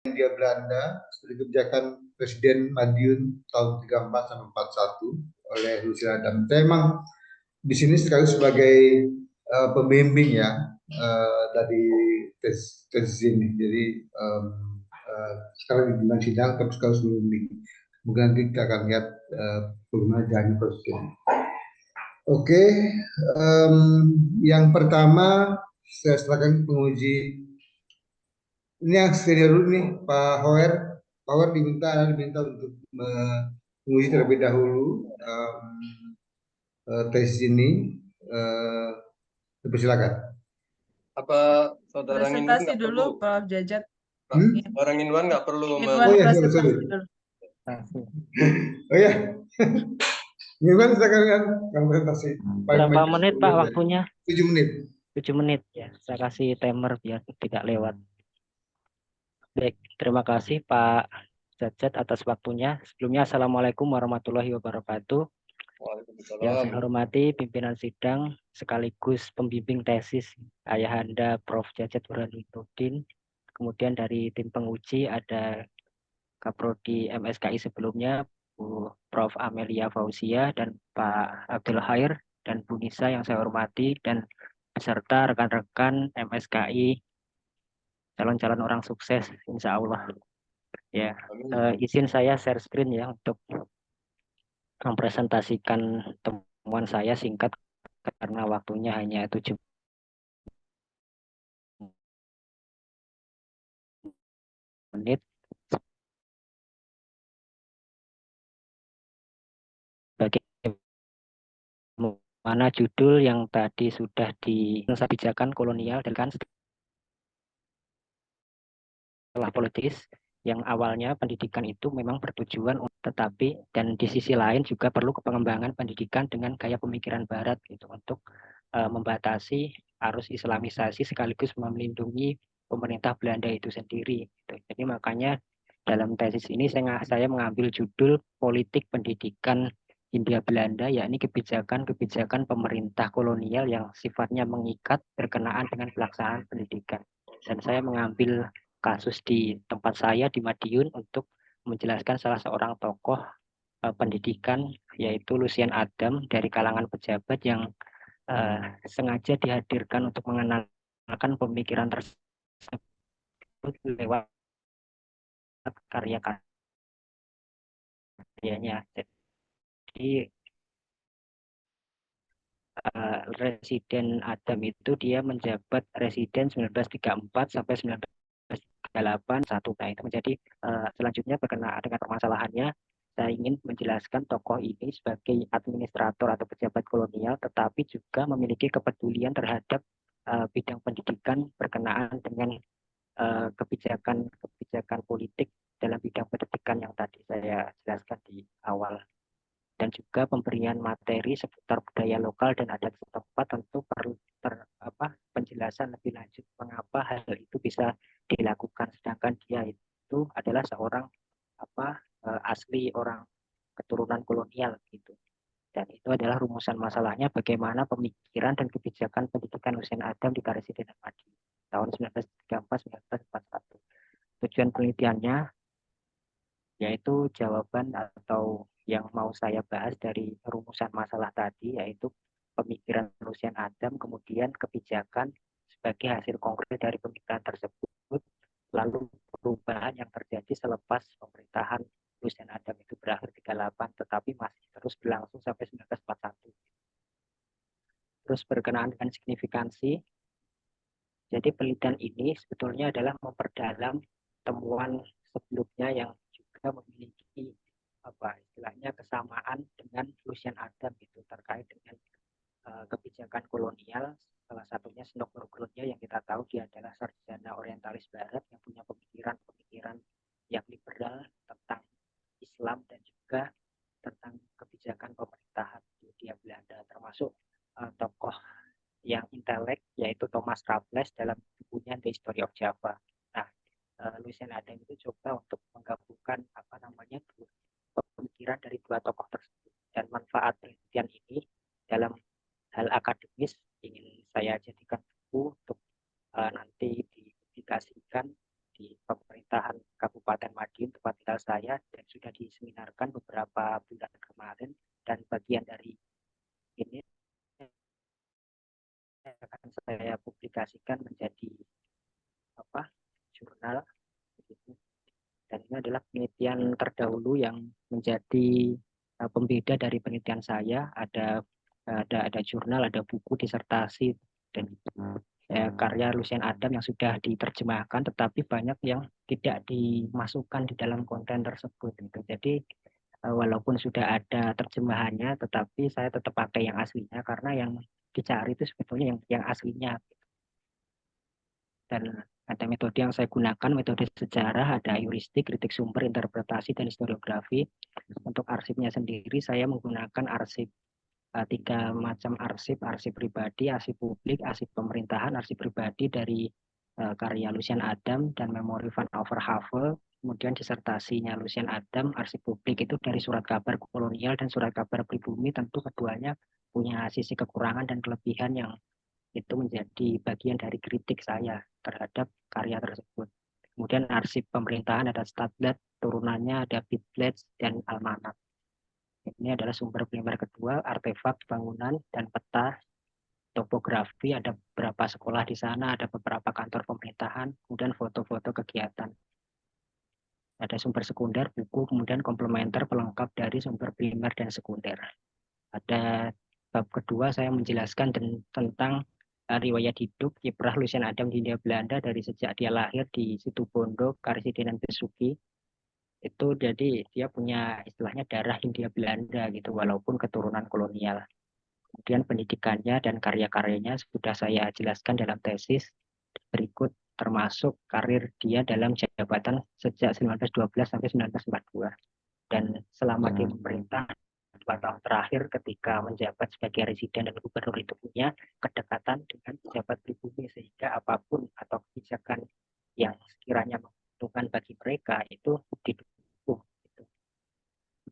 Hindia Belanda seperti kebijakan Presiden Madiun tahun 34 sampai 41 oleh Lucian Adam. Saya memang di sini sekali sebagai pembimbing ya dari tesis ini. Jadi sekarang di bidang sidang tapi sekali pembimbing. Mungkin nanti kita akan lihat bagaimana jalannya proses ini. Oke, yang pertama saya serahkan penguji. Ini yang senior dulu nih, Pak Hoer. Pak Hoer diminta untuk menguji terlebih dahulu tes ini. Silakan. Apa saudara Nginwan Presentasi nggak dulu, perlu? Prof. Jajat. Saudara Nginwan nggak perlu. Oh ya, sorry. Oh ya, Nginwan silakan kan presentasi. Berapa menit Pak waktunya? 7 menit. 7 menit ya. Saya kasih timer biar tidak lewat. Baik, terima kasih Pak Jajat atas waktunya. Sebelumnya Assalamualaikum warahmatullahi wabarakatuh. Yang saya hormati pimpinan sidang sekaligus pembimbing tesis Ayahanda Prof. Jajat Burhanuddin. Kemudian dari tim penguji ada Kaprodi MSKI sebelumnya Bu Prof. Amelia Fauzia dan Pak Abdul Khair dan Bu Nisa yang saya hormati, dan beserta rekan-rekan MSKI calon-calon orang sukses insya Allah ya. Izin saya share screen ya untuk mempresentasikan temuan saya singkat karena waktunya hanya 7 menit. Bagaimana judul yang tadi sudah kebijakan kolonial dan kan setelah politis yang awalnya pendidikan itu memang bertujuan tetapi dan di sisi lain juga perlu pengembangan pendidikan dengan gaya pemikiran barat gitu untuk membatasi arus islamisasi sekaligus melindungi pemerintah Belanda itu sendiri gitu. Jadi makanya dalam tesis ini saya mengambil judul politik pendidikan Hindia Belanda, yakni kebijakan-kebijakan pemerintah kolonial yang sifatnya mengikat berkenaan dengan pelaksanaan pendidikan. Dan saya mengambil kasus di tempat saya di Madiun untuk menjelaskan salah seorang tokoh pendidikan yaitu Lucian Adam dari kalangan pejabat yang sengaja dihadirkan untuk mengenalkan pemikiran tersebut lewat karya-karyanya. Jadi Residen Adam itu dia menjabat residen 1934 sampai 1938 satu. Nah itu menjadi selanjutnya berkenaan dengan permasalahannya. Saya ingin menjelaskan tokoh ini sebagai administrator atau pejabat kolonial, tetapi juga memiliki kepedulian terhadap bidang pendidikan berkenaan dengan kebijakan politik dalam bidang pendidikan yang tadi saya jelaskan di awal. Dan juga pemberian materi seputar budaya lokal dan adat setempat tentu perlu penjelasan lebih lanjut mengapa hal itu bisa dilakukan, sedangkan dia itu adalah seorang asli orang keturunan kolonial gitu. Dan itu adalah rumusan masalahnya bagaimana pemikiran dan kebijakan pendidikan Lucian Adam di Karesidenan Madiun tahun 1934-1941. Tujuan penelitiannya yaitu jawaban atau yang mau saya bahas dari rumusan masalah tadi, yaitu pemikiran Lucian Adam, kemudian kebijakan sebagai hasil konkret dari pemikiran tersebut, lalu perubahan yang terjadi selepas pemerintahan Lucian Adam itu berakhir 38, tetapi masih terus berlangsung sampai 1941. Terus berkenaan dengan signifikansi, jadi penelitian ini sebetulnya adalah memperdalam temuan sebelumnya yang juga memiliki istilahnya kesamaan dengan Lucian Adam itu terkait dengan kebijakan kolonial. Salah satunya Sendok Nurglodia yang kita tahu dia adalah sarjana orientalis barat yang punya pemikiran-pemikiran yang liberal tentang Islam dan juga tentang kebijakan pemerintahan di Hindia Belanda, termasuk tokoh yang intelek yaitu Thomas Raffles dalam bukunya The History of Java. Nah, Lucian Adam itu coba untuk menggabungkan pemikiran dari dua tokoh tersebut, dan manfaat penelitian ini dalam hal akademis ingin saya jadikan buku untuk nanti dipublikasikan di pemerintahan saya dan sudah diseminarkan beberapa bulan kemarin, dan bagian dari ini akan saya publikasikan menjadi jurnal begitu. Dan ini adalah penelitian terdahulu yang menjadi pembeda dari penelitian saya. Ada jurnal, ada buku, disertasi, dan karya Lucien Adam yang sudah diterjemahkan, tetapi banyak yang tidak dimasukkan di dalam konten tersebut. Gitu. Jadi walaupun sudah ada terjemahannya, tetapi saya tetap pakai yang aslinya karena yang dicari itu sebetulnya yang aslinya. Dan ada metode yang saya gunakan, metode sejarah, ada heuristik, kritik sumber, interpretasi, dan historiografi. Untuk arsipnya sendiri, saya menggunakan arsip tiga macam arsip pribadi, arsip publik, arsip pemerintahan, arsip pribadi dari karya Lucien Adam dan memori Van Overhavel. Kemudian disertasinya Lucien Adam, arsip publik itu dari surat kabar kolonial dan surat kabar pribumi. Tentu keduanya punya sisi kekurangan dan kelebihan yang itu menjadi bagian dari kritik saya terhadap karya tersebut. Kemudian arsip pemerintahan ada Stadtblatt, turunannya ada Bitblatt dan Almanak. Ini adalah sumber primer kedua, artefak bangunan dan peta topografi, ada beberapa sekolah di sana, ada beberapa kantor pemerintahan, kemudian foto-foto kegiatan. Ada sumber sekunder, buku, kemudian komplementer pelengkap dari sumber primer dan sekunder. Ada bab kedua saya menjelaskan tentang riwayat hidup kiprah Lucien Adam di Hindia Belanda dari sejak dia lahir di Situbondo, Karisidenan Besuki. Itu jadi dia punya istilahnya darah Hindia Belanda gitu, walaupun keturunan kolonial. Kemudian pendidikannya dan karya-karyanya sudah saya jelaskan dalam tesis berikut, termasuk karir dia dalam jabatan sejak 1912 sampai 1942. Dan selama di pemerintah 2 tahun terakhir ketika menjabat sebagai residen dan gubernur itu punya kedekatan dengan pejabat pribumi, sehingga apapun atau kebijakan yang sekiranya menguntungkan bagi mereka itu didukung.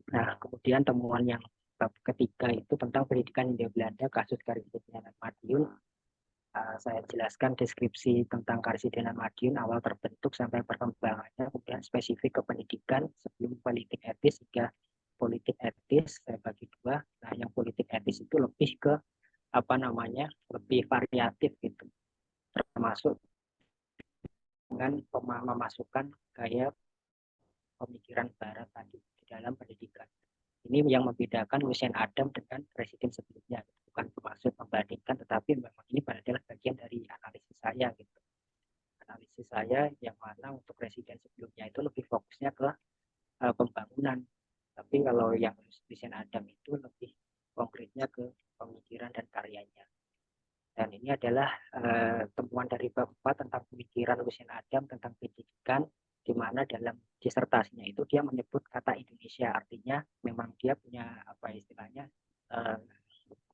Nah, kemudian temuan yang bab ketiga itu tentang pendidikan Hindia Belanda, kasus Karisidenan Madiun. Saya jelaskan deskripsi tentang Karisidenan Madiun awal terbentuk sampai perkembangannya, kemudian spesifik ke pendidikan sebelum politik etis hingga politik etis saya bagi dua. Nah, yang politik etis itu lebih ke lebih variatif gitu, termasuk dengan memasukkan gaya pemikiran Barat tadi di dalam pendidikan. Ini yang membedakan Lucien Adam dengan presiden sebelumnya. Bukan bermaksud membandingkan, tetapi memang ini adalah bagian dari analisis saya gitu. Analisis saya yang mana untuk presiden sebelumnya itu lebih fokusnya ke pembangunan. Tapi kalau yang Lucien Adam itu lebih konkretnya ke pemikiran dan karyanya. Dan ini adalah temuan dari bab 4 tentang pemikiran Lucien Adam tentang pendidikan, di mana dalam disertasinya itu dia menyebut kata Indonesia, artinya memang dia punya istilahnya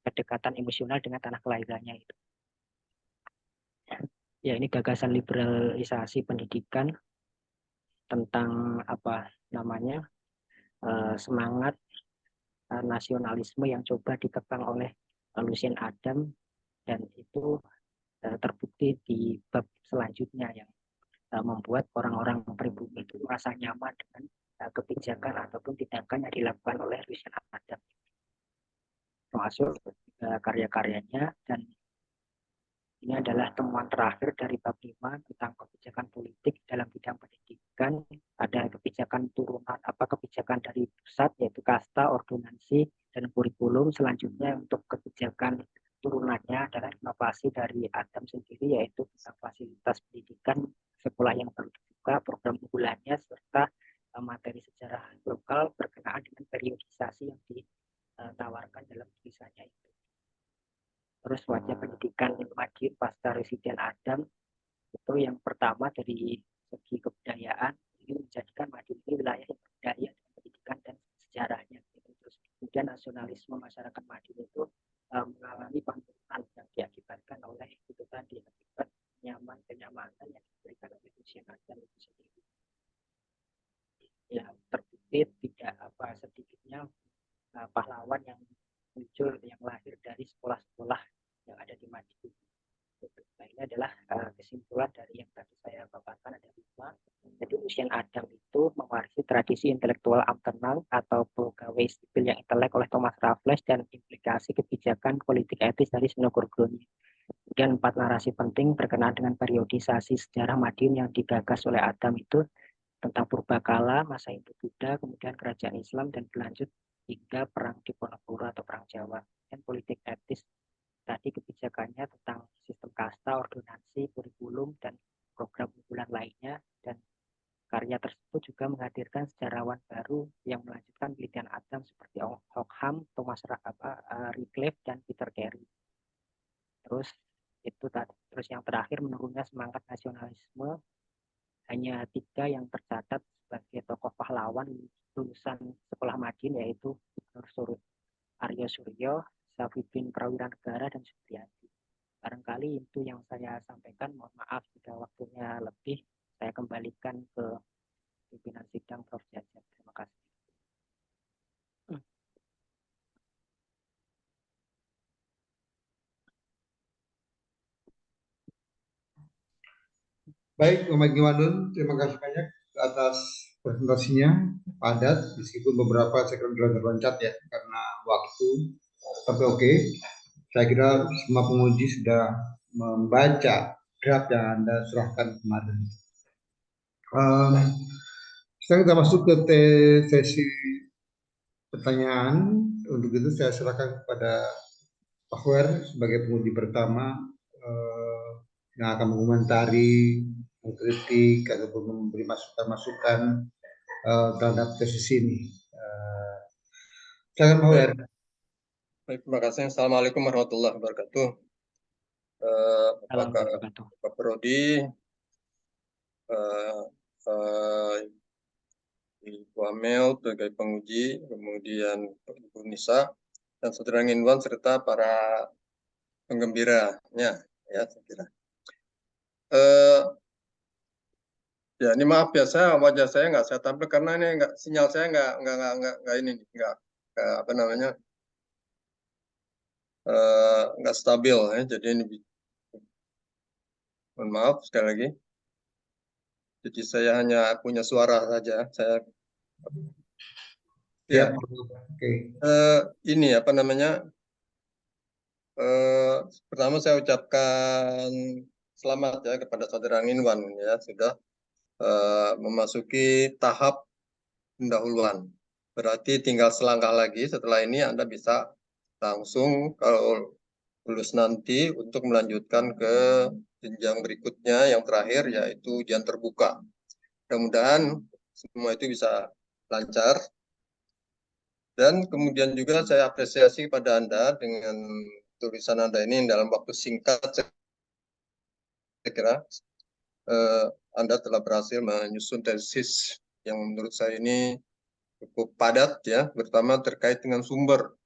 kedekatan emosional dengan tanah kelahirannya itu. Ya, ini gagasan liberalisasi pendidikan tentang semangat nasionalisme yang coba dikekang oleh Lucien Adam, dan itu terbukti di bab selanjutnya yang membuat orang-orang pribumi itu merasa nyaman dengan kebijakan ataupun tindakan yang dilakukan oleh Lucien Adam, termasuk karya-karyanya. Dan ini adalah temuan terakhir dari bab 5 tentang kebijakan politik dalam bidang pendidikan. Ada kebijakan turunan, kebijakan dari pusat, yaitu kasta, ordonansi, dan kurikulum. Selanjutnya untuk kebijakan turunannya adalah inovasi dari Adam sendiri, yaitu tentang fasilitas pendidikan, sekolah yang baru dibuka, program unggulannya, serta materi sejarah lokal berkenaan dengan periodisasi yang ditawarkan dalam tulisannya itu. Terus wajah pendidikan Madiun pasca residen Adam itu yang pertama dari segi kebudayaan, ini menjadikan Madiun ini wilayah yang berbudaya dengan pendidikan dan sejarahnya. Terus kemudian nasionalisme masyarakat Madiun itu mengalami penurunan yang diakibatkan oleh itu tadi, akibat kenyamanan yang diberikan oleh Lucien Adam itu sendiri. Ya, terbukti tidak sedikitnya pahlawan yang muncul yang lahir dari sekolah-sekolah yang ada di Madiun. Nah, ini adalah kesimpulan dari yang tadi saya paparkan ada 5. Jadi Lucien Adam itu mewarisi tradisi intelektual Amtenang atau pegawai sipil yang intelek oleh Thomas Raffles dan implikasi kebijakan politik etis dari Senogorgoni. Kemudian 4 narasi penting berkenaan dengan periodisasi sejarah Madiun yang digagas oleh Adam itu tentang purbakala, masa Hindu-Buddha, kemudian kerajaan Islam, dan berlanjut hingga perang Diponegoro atau perang Jawa. Dan politik etis tadi kebijakannya tentang sistem kasta, ordonansi, kurikulum, dan program unggulan lainnya. Dan karya tersebut juga menghadirkan sejarawan baru yang melanjutkan penelitian Adam seperti Ockham, Thomas Redcliffe, dan Peter Carey. Terus itu tadi. Terus yang terakhir menurunnya semangat nasionalisme, hanya 3 yang tercatat sebagai tokoh pahlawan lulusan sekolah Madiun, yaitu Aryo Suryo, Safidin Prawiranegara, dan Supriyadi. Barangkali itu yang saya sampaikan. Mohon maaf jika waktunya lebih. Saya kembalikan ke pimpinan sidang, Prof. Jaja. Terima kasih. Baik, Muhammad Gimanun, terima kasih banyak atas presentasinya, padat, meskipun beberapa segmen terloncat ya, karena waktu. Tapi oke, saya kira semua penguji sudah membaca draft yang Anda serahkan kemarin. Sekarang kita masuk ke sesi pertanyaan. Untuk itu saya serahkan kepada Pak Fer sebagai penguji pertama yang akan mengomentari, mengkritik ataupun memberi masukan-masukan terhadap tesis ini. Silakan Pak Fer. Baik, terima kasih. Assalamualaikum warahmatullahi wabarakatuh. Pak Prodi, Ibu Amel sebagai penguji, kemudian Ibu Nisa, dan Saudara Nginwan serta para penggembiranya, ya saya kira. Ya ini maaf ya, wajah saya nggak saya tampil karena ini sinyal saya nggak ini apa namanya nggak stabil ya, jadi ini mohon maaf sekali lagi. Jadi saya hanya punya suara saja. Saya ya. Ini apa namanya? Pertama saya ucapkan selamat ya kepada Saudara Nginwan ya sudah memasuki tahap pendahuluan. Berarti tinggal selangkah lagi setelah ini Anda bisa langsung kalau lulus nanti untuk melanjutkan ke jenjang berikutnya yang terakhir yaitu ujian terbuka. Mudah-mudahan semua itu bisa lancar. Dan kemudian juga saya apresiasi pada Anda dengan tulisan Anda ini dalam waktu singkat. Saya kira Anda telah berhasil menyusun tesis yang menurut saya ini cukup padat ya, terutama terkait dengan sumber.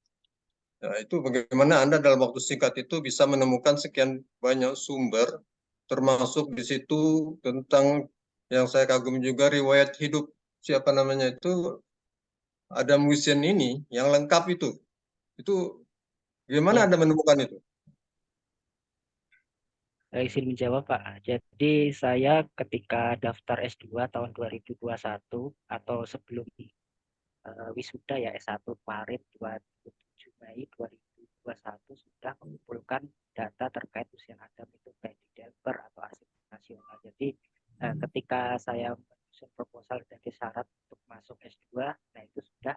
Nah, itu bagaimana Anda dalam waktu singkat itu bisa menemukan sekian banyak sumber, termasuk di situ tentang yang saya kagum juga riwayat hidup siapa namanya itu Adam Lucien ini yang lengkap itu. Itu gimana Anda menemukan itu? Izin menjawab Pak. Jadi saya ketika daftar S2 tahun 2021 atau sebelum wisuda ya S1 Maret 27 Mei 2021 sudah mengumpulkan data terkait usia Adam itu baik di Delper atau arsip nasional. Jadi ketika saya menyusun proposal sebagai syarat untuk masuk S2, nah itu sudah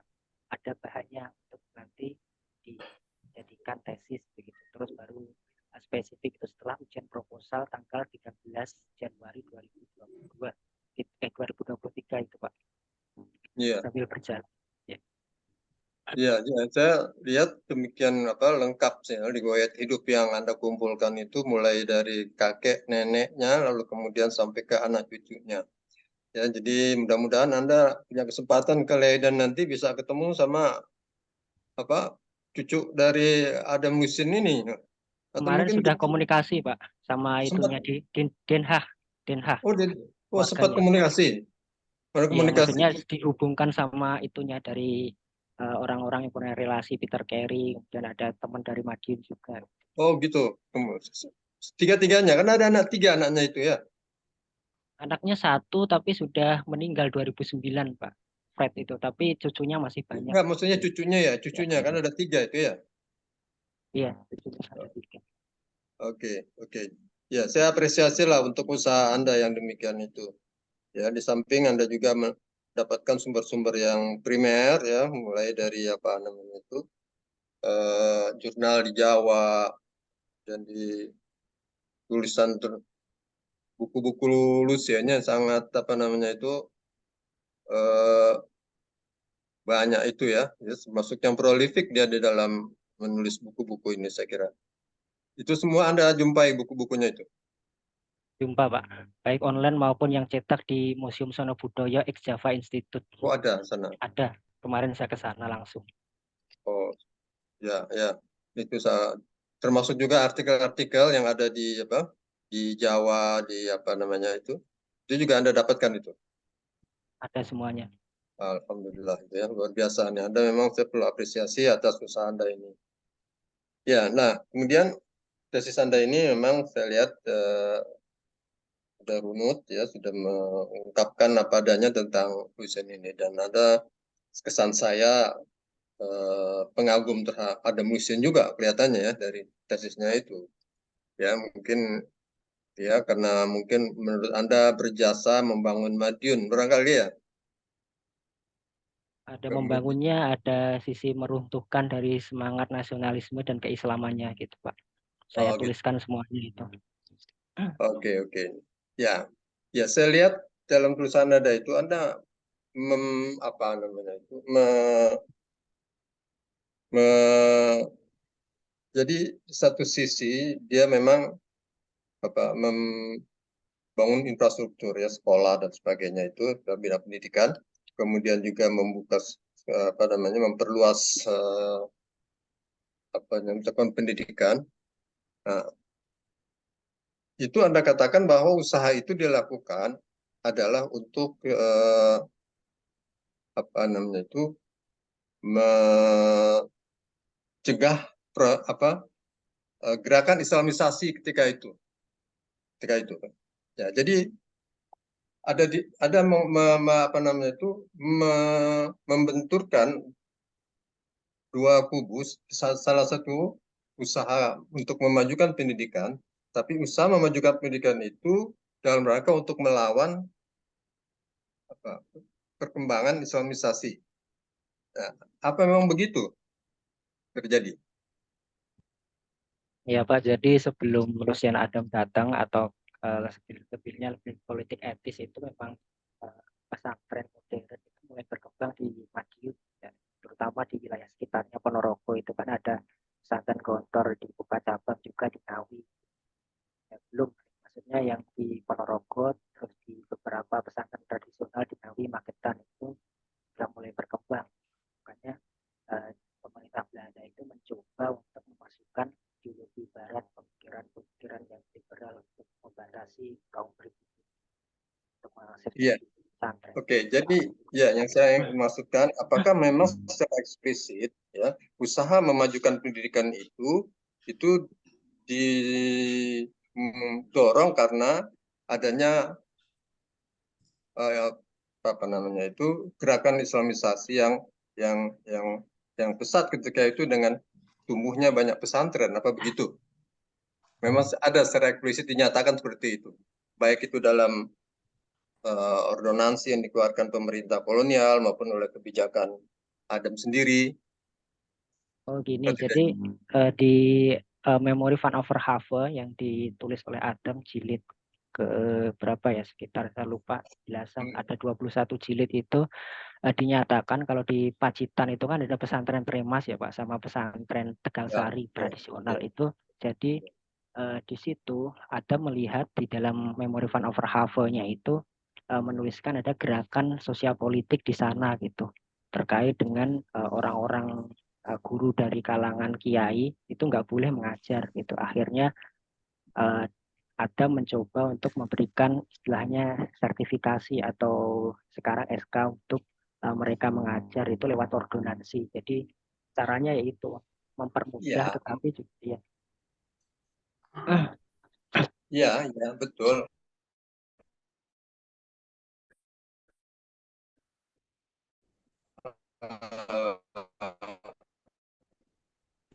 ada bahannya untuk nanti dijadikan tesis begitu. Terus baru spesifik itu setelah ujian proposal tanggal 13 Januari 2023 itu Pak. Iya. Sambil berjalan. Ya, saya lihat demikian lengkap sih riwayat hidup yang Anda kumpulkan itu mulai dari kakek neneknya lalu kemudian sampai ke anak cucunya. Ya, jadi mudah-mudahan Anda punya kesempatan ke Leiden nanti bisa ketemu sama cucu dari Adam Lucien ini. Atau kemarin sudah komunikasi Pak sama itunya di Den Haag. Sempat komunikasi. Komunikasi. Ya, maksudnya dihubungkan sama itunya dari orang-orang yang punya relasi Peter Carey, dan ada teman dari Madiun juga. Oh gitu. tiga-tiganya kan ada tiga anaknya itu ya. Anaknya satu tapi sudah meninggal 2009 Pak. Fred itu, tapi cucunya masih banyak. Enggak, maksudnya Jadi, cucunya ya, ya, cucunya kan ada tiga itu ya. iya, cucunya ada 3. Oke, oke. Ya, saya apresiasi lah untuk usaha Anda yang demikian itu. Ya, di samping Anda juga mendapatkan sumber-sumber yang primer ya, mulai dari apa namanya itu jurnal di Jawa dan di tulisan buku-buku lusianya sangat apa namanya itu eh, banyak itu ya, termasuk yang prolifik dia di dalam menulis buku-buku ini saya kira. Itu semua Anda jumpai buku-bukunya itu. Jumpa Pak, baik online maupun yang cetak di Museum Sono Budoyo Ex Java Institute. Oh, ada sana. Ada, kemarin saya ke sana langsung. Oh, ya, ya. Itu termasuk juga artikel-artikel yang ada di apa? Di Jawa, di apa namanya itu. Itu juga Anda dapatkan itu. Ada semuanya. Alhamdulillah itu ya, luar biasa nih. Anda memang saya perlu apresiasi atas usaha Anda ini. Ya, nah, kemudian tesis Anda ini memang saya lihat sudah runut ya, sudah mengungkapkan apa adanya tentang tulisan ini dan ada kesan saya pengagum terhadap Adam Lucien juga kelihatannya ya dari tesisnya itu. Ya, mungkin ya karena mungkin menurut Anda berjasa membangun Madiun barangkali ya. Ada Kemudian, membangunnya, ada sisi meruntuhkan dari semangat nasionalisme dan keislamannya gitu Pak. Saya oh gitu. tuliskan semuanya itu. Oke, oke. Ya. Ya, saya lihat dalam tulisan Anda itu Anda apa namanya itu me- jadi di satu sisi dia memang apa membangun infrastruktur ya sekolah dan sebagainya itu dalam bidang pendidikan, kemudian juga membuka apa namanya memperluas apa namanya cakupan pendidikan. Nah, itu Anda katakan bahwa usaha itu dilakukan adalah untuk apa namanya itu mencegah apa gerakan Islamisasi ketika itu. Ketika itu. Ya, jadi ada apa namanya itu membenturkan dua kubu, salah satu usaha untuk memajukan pendidikan, tapi usaha memajukan pendidikan itu dalam rangka untuk melawan apa, perkembangan Islamisasi. Nah, apa memang begitu terjadi? Ya Pak, jadi sebelum Lucian Adam datang atau lebih-lebihnya lebih politik etis itu memang pesantren modern itu mulai berkembang di Madiun, ya, terutama di wilayah sekitarnya Ponorogo itu kan ada pesantren Gontor di Buka Cabang juga di Ngawi. Ya, belum maksudnya yang di Ponorogo terus di beberapa pesantren tradisional di Ngawi, Magetan itu sudah mulai berkembang. Makanya eh, pemerintah Belanda itu mencoba untuk memasukkan ideologi barat, pemikiran-pemikiran yang liberal untuk membatasi kaum pribumi untuk mengakses Iya, pesantren. oke. Jadi ya yang saya ingin maksudkan, apakah memang secara eksplisit ya usaha memajukan pendidikan itu didorong karena adanya eh, apa namanya itu gerakan Islamisasi yang yang yang pesat ketika itu dengan tumbuhnya banyak pesantren apa begitu? Memang ada secara eksplisit dinyatakan seperti itu, baik itu dalam ordonansi yang dikeluarkan pemerintah kolonial maupun oleh kebijakan Adam sendiri. Oh gini, Apa tidak? jadi di Memory Van Overhaave yang ditulis oleh Adam jilid ke berapa ya, sekitar saya lupa belasan, ada 21 jilid itu dinyatakan kalau di Pacitan itu kan ada pesantren Tremas ya Pak, sama pesantren Tegal Ya, Sari ya, tradisional ya. itu. Jadi di situ ada melihat di dalam Memory Van Overhaave-nya itu menuliskan ada gerakan sosial politik di sana gitu, terkait dengan orang-orang guru dari kalangan kiai itu nggak boleh mengajar gitu. Akhirnya uh, ada mencoba untuk memberikan istilahnya sertifikasi atau sekarang SK untuk mereka mengajar itu lewat ordonansi. Jadi caranya yaitu mempermudah, Ya, tetapi juga ya. Ya, ya betul. Eh,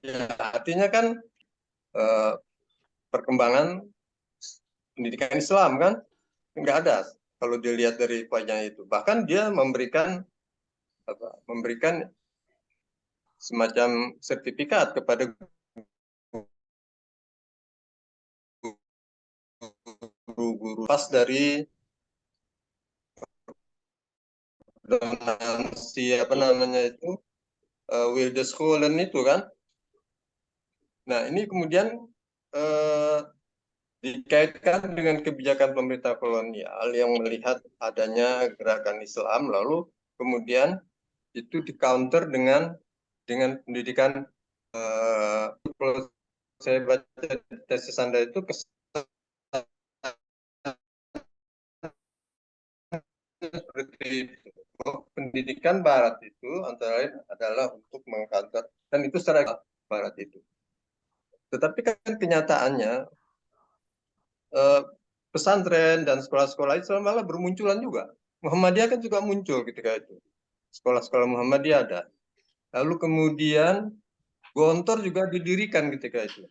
ya, artinya kan eh, perkembangan pendidikan Islam kan nggak ada kalau dilihat dari wajahnya itu. Bahkan dia memberikan semacam sertifikat kepada guru-guru pas dari donasi apa namanya itu Wildescholen itu kan. Nah ini kemudian eh, dikaitkan dengan kebijakan pemerintah kolonial yang melihat adanya gerakan Islam, lalu kemudian itu di counter dengan pendidikan kalau saya baca tesis Anda itu seperti itu. Pendidikan Barat itu antara lain adalah untuk mengcounter dan itu secara Barat itu. Tetapi kan kenyataannya pesantren dan sekolah-sekolah Islam malah bermunculan juga. Muhammadiyah kan juga muncul ketika itu. Sekolah-sekolah Muhammadiyah ada. Lalu kemudian Gontor juga didirikan ketika itu.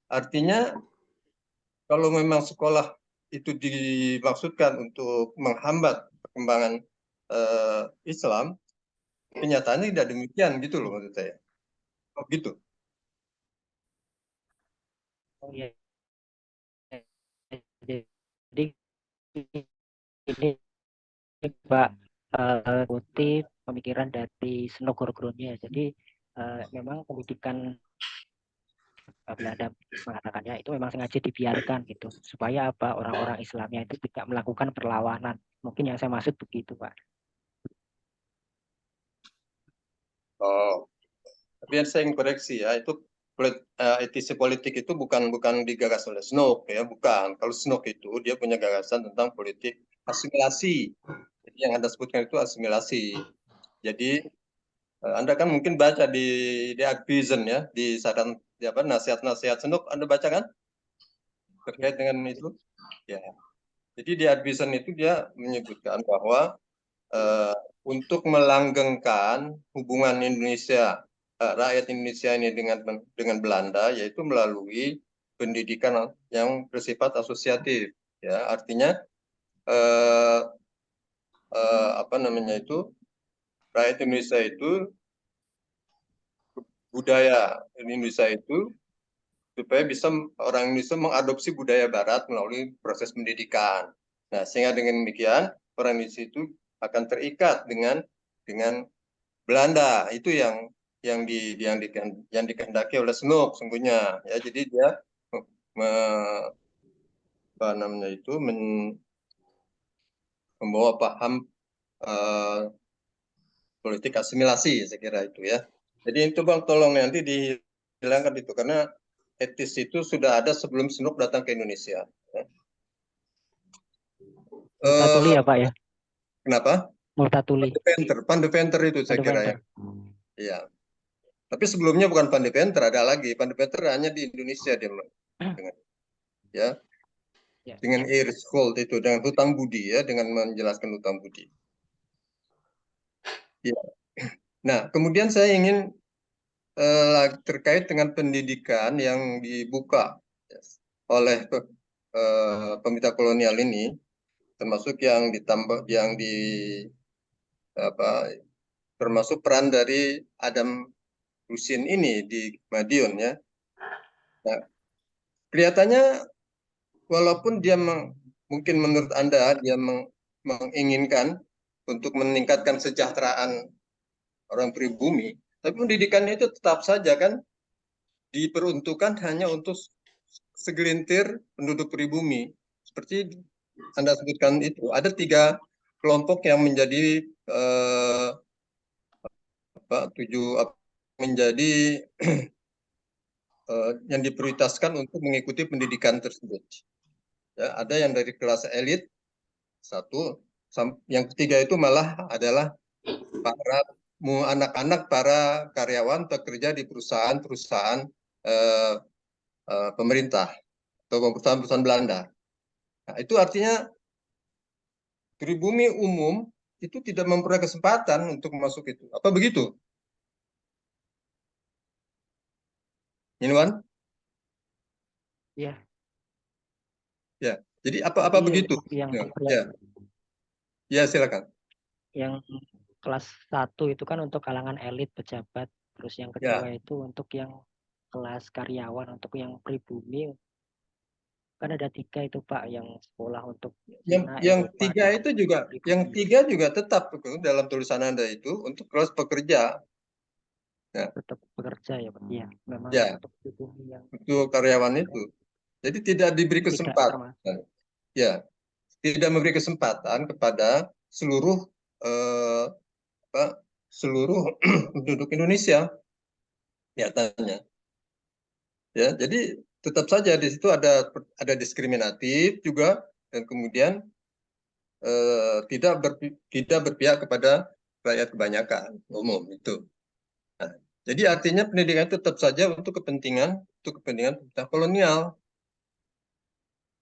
Artinya kalau memang sekolah itu dimaksudkan untuk menghambat perkembangan Islam, kenyataannya tidak demikian gitu loh maksud saya. Oh, gitu. Oh iya. Jadi ini Pak kutip pemikiran dari Snogor Gronya. Jadi memang pendidikan Belanda mengatakannya itu memang sengaja dibiarkan gitu supaya apa orang-orang Islamnya itu tidak melakukan perlawanan. Mungkin yang saya maksud begitu Pak. Oh, tapi yang saya ingin koreksi ya itu etisi politik itu bukan digagas oleh Snook ya, bukan. Kalau Snook itu dia punya gagasan tentang politik asimilasi. Jadi yang Anda sebutkan itu asimilasi. Jadi Anda kan mungkin baca di Akbizen ya, di saran di apa nasihat-nasihat Snook Anda baca kan terkait dengan itu? Ya. Jadi di Akbizen itu dia menyebutkan bahwa untuk melanggengkan hubungan Indonesia rakyat Indonesia ini dengan Belanda yaitu melalui pendidikan yang bersifat asosiatif ya artinya eh, apa namanya itu rakyat Indonesia itu budaya Indonesia itu supaya bisa orang Indonesia mengadopsi budaya Barat melalui proses pendidikan. Nah, sehingga dengan demikian orang Indonesia itu akan terikat dengan Belanda. Itu yang dikehendaki oleh Snook sungguhnya. Ya, jadi dia me, apa namanya itu membawa paham uh, politik asimilasi, saya kira itu ya. Jadi itu Bang, tolong nanti dihilangkan itu karena etis itu sudah ada sebelum Snook datang ke Indonesia. Ya. Multatuli ya Pak ya. Kenapa? Multatuli. Pandeventer itu saya kira ya. Iya. Tapi sebelumnya bukan Pandeventer, ada lagi. Pandeventer hanya di Indonesia dia dengan ya. Dengan Irish Gold itu dengan hutang budi ya, dengan menjelaskan hutang budi. Ya. Nah, kemudian saya ingin terkait dengan pendidikan yang dibuka oleh pemerintah kolonial ini, termasuk yang ditambah termasuk peran dari Adam Husin ini di Madiun ya. Nah, kelihatannya walaupun dia mungkin menurut Anda dia menginginkan untuk meningkatkan kesejahteraan orang pribumi, tapi pendidikannya itu tetap saja kan diperuntukkan hanya untuk segelintir penduduk pribumi. Seperti Anda sebutkan itu, ada 3 kelompok yang menjadi menjadi yang diprioritaskan untuk mengikuti pendidikan tersebut. Ya, ada yang dari kelas elit, satu, yang ketiga itu malah adalah para anak-anak para karyawan pekerja di perusahaan-perusahaan pemerintah atau perusahaan-perusahaan Belanda. Nah, itu artinya pribumi umum itu tidak memperoleh kesempatan untuk masuk itu. Apa begitu? Inwan? Iya, Ya. Jadi apa jadi begitu? untuk yang Ya, ya, ya silakan. yang kelas 1 itu kan untuk kalangan elit pejabat, terus yang Ya. kedua itu untuk yang kelas karyawan, untuk yang pribumi kan ada 3 itu Pak, yang sekolah untuk Cina, Yang Eropa, tiga dan itu juga, yang pribumi. tiga juga tetap dalam tulisan Anda itu untuk kelas pekerja. Ya, Tetap bekerja ya Pak. Iya, memang ya, untuk pribumi yang untuk karyawan itu. Jadi tidak diberi tidak termasuk. kesempatan. Ya, tidak memberi kesempatan kepada seluruh eh, seluruh penduduk Indonesia nyatanya. Ya, jadi tetap saja di situ ada diskriminatif juga, dan kemudian tidak berpihak kepada rakyat kebanyakan umum itu. Nah, jadi artinya pendidikan itu tetap saja untuk kepentingan pemerintah kolonial,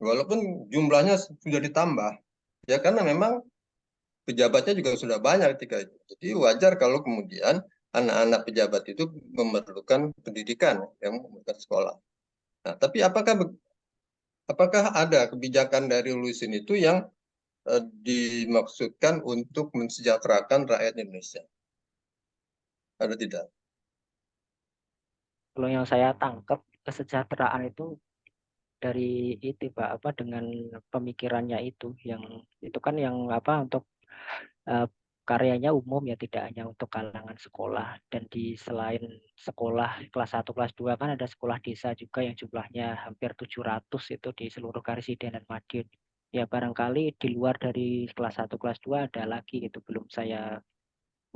walaupun jumlahnya sudah ditambah. Ya karena memang pejabatnya juga sudah banyak ketika itu. Jadi wajar kalau kemudian anak-anak pejabat itu memerlukan pendidikan, yang memerlukan sekolah. Nah, tapi apakah ada kebijakan dari Luisin itu yang dimaksudkan untuk mensejahterakan rakyat Indonesia? Ada tidak? Kalau yang saya tangkap kesejahteraan itu dari itu Pak, apa dengan pemikirannya itu kan yang apa untuk eh, karyanya umum ya, tidak hanya untuk kalangan sekolah, dan di selain sekolah kelas 1 kelas 2 kan ada sekolah desa juga yang jumlahnya hampir 700 itu di seluruh Karsiden dan Madiun. Ya barangkali di luar dari kelas 1 kelas 2 ada lagi, itu belum saya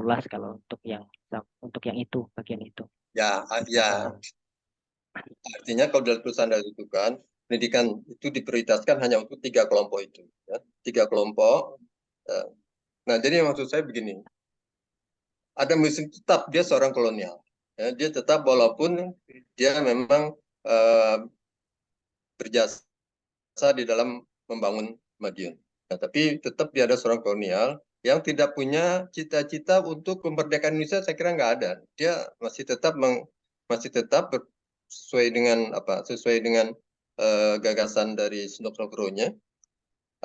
ulas kalau untuk yang itu, bagian itu. Ya, ya. Artinya kalau dalam tulisan dari itu kan, pendidikan itu diprioritaskan hanya untuk 3 kelompok itu. Ya. 3 kelompok. eh, Nah, jadi maksud saya begini, ada muslim tetap dia seorang kolonial. Ya, dia tetap walaupun dia memang berjasa di dalam membangun Madiun. Nah, tapi tetap dia ada seorang kolonial yang tidak punya cita-cita untuk kemerdekaan Indonesia, saya kira nggak ada. Dia masih tetap sesuai dengan gagasan dari Soekarno-Hatta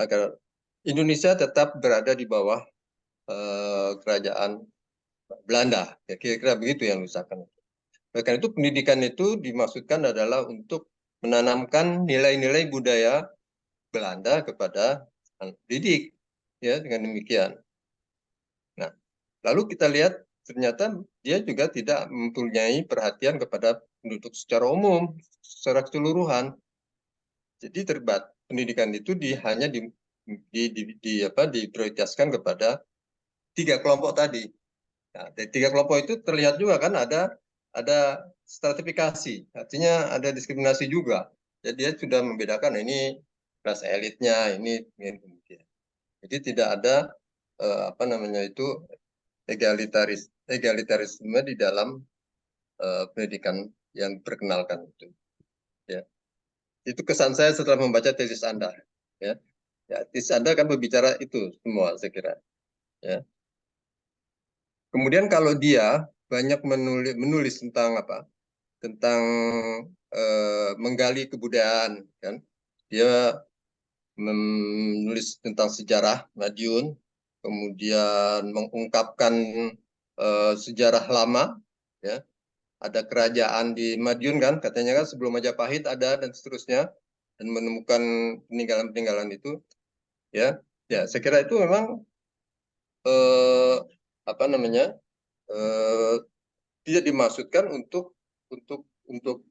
agar Indonesia tetap berada di bawah kerajaan Belanda. Ya, kira-kira begitu yang diusahakan. Oleh karena itu pendidikan itu dimaksudkan adalah untuk menanamkan nilai-nilai budaya Belanda kepada anak didik, ya dengan demikian. Nah, lalu kita lihat ternyata dia juga tidak mempunyai perhatian kepada penduduk secara umum, secara keseluruhan. Jadi pendidikan itu hanya diprioritaskan kepada 3 kelompok tadi. Nah, dari 3 kelompok itu terlihat juga kan ada stratifikasi, artinya ada diskriminasi juga. Jadi dia sudah membedakan ini kelas elitnya, ini kemudian. Jadi tidak ada egalitarisme di dalam pendidikan yang diperkenalkan itu. Ya, itu kesan saya setelah membaca tesis Anda. Ya, tesis Anda kan berbicara itu semua, saya kira. Ya. Kemudian kalau dia banyak menulis tentang tentang menggali kebudayaan, kan? Dia menulis tentang sejarah Madiun, kemudian mengungkapkan sejarah lama, ya. Ada kerajaan di Madiun kan, katanya kan sebelum Majapahit ada dan seterusnya, dan menemukan peninggalan-peninggalan itu, ya. Ya, saya kira itu memang eh, apa namanya eh, tidak dimaksudkan untuk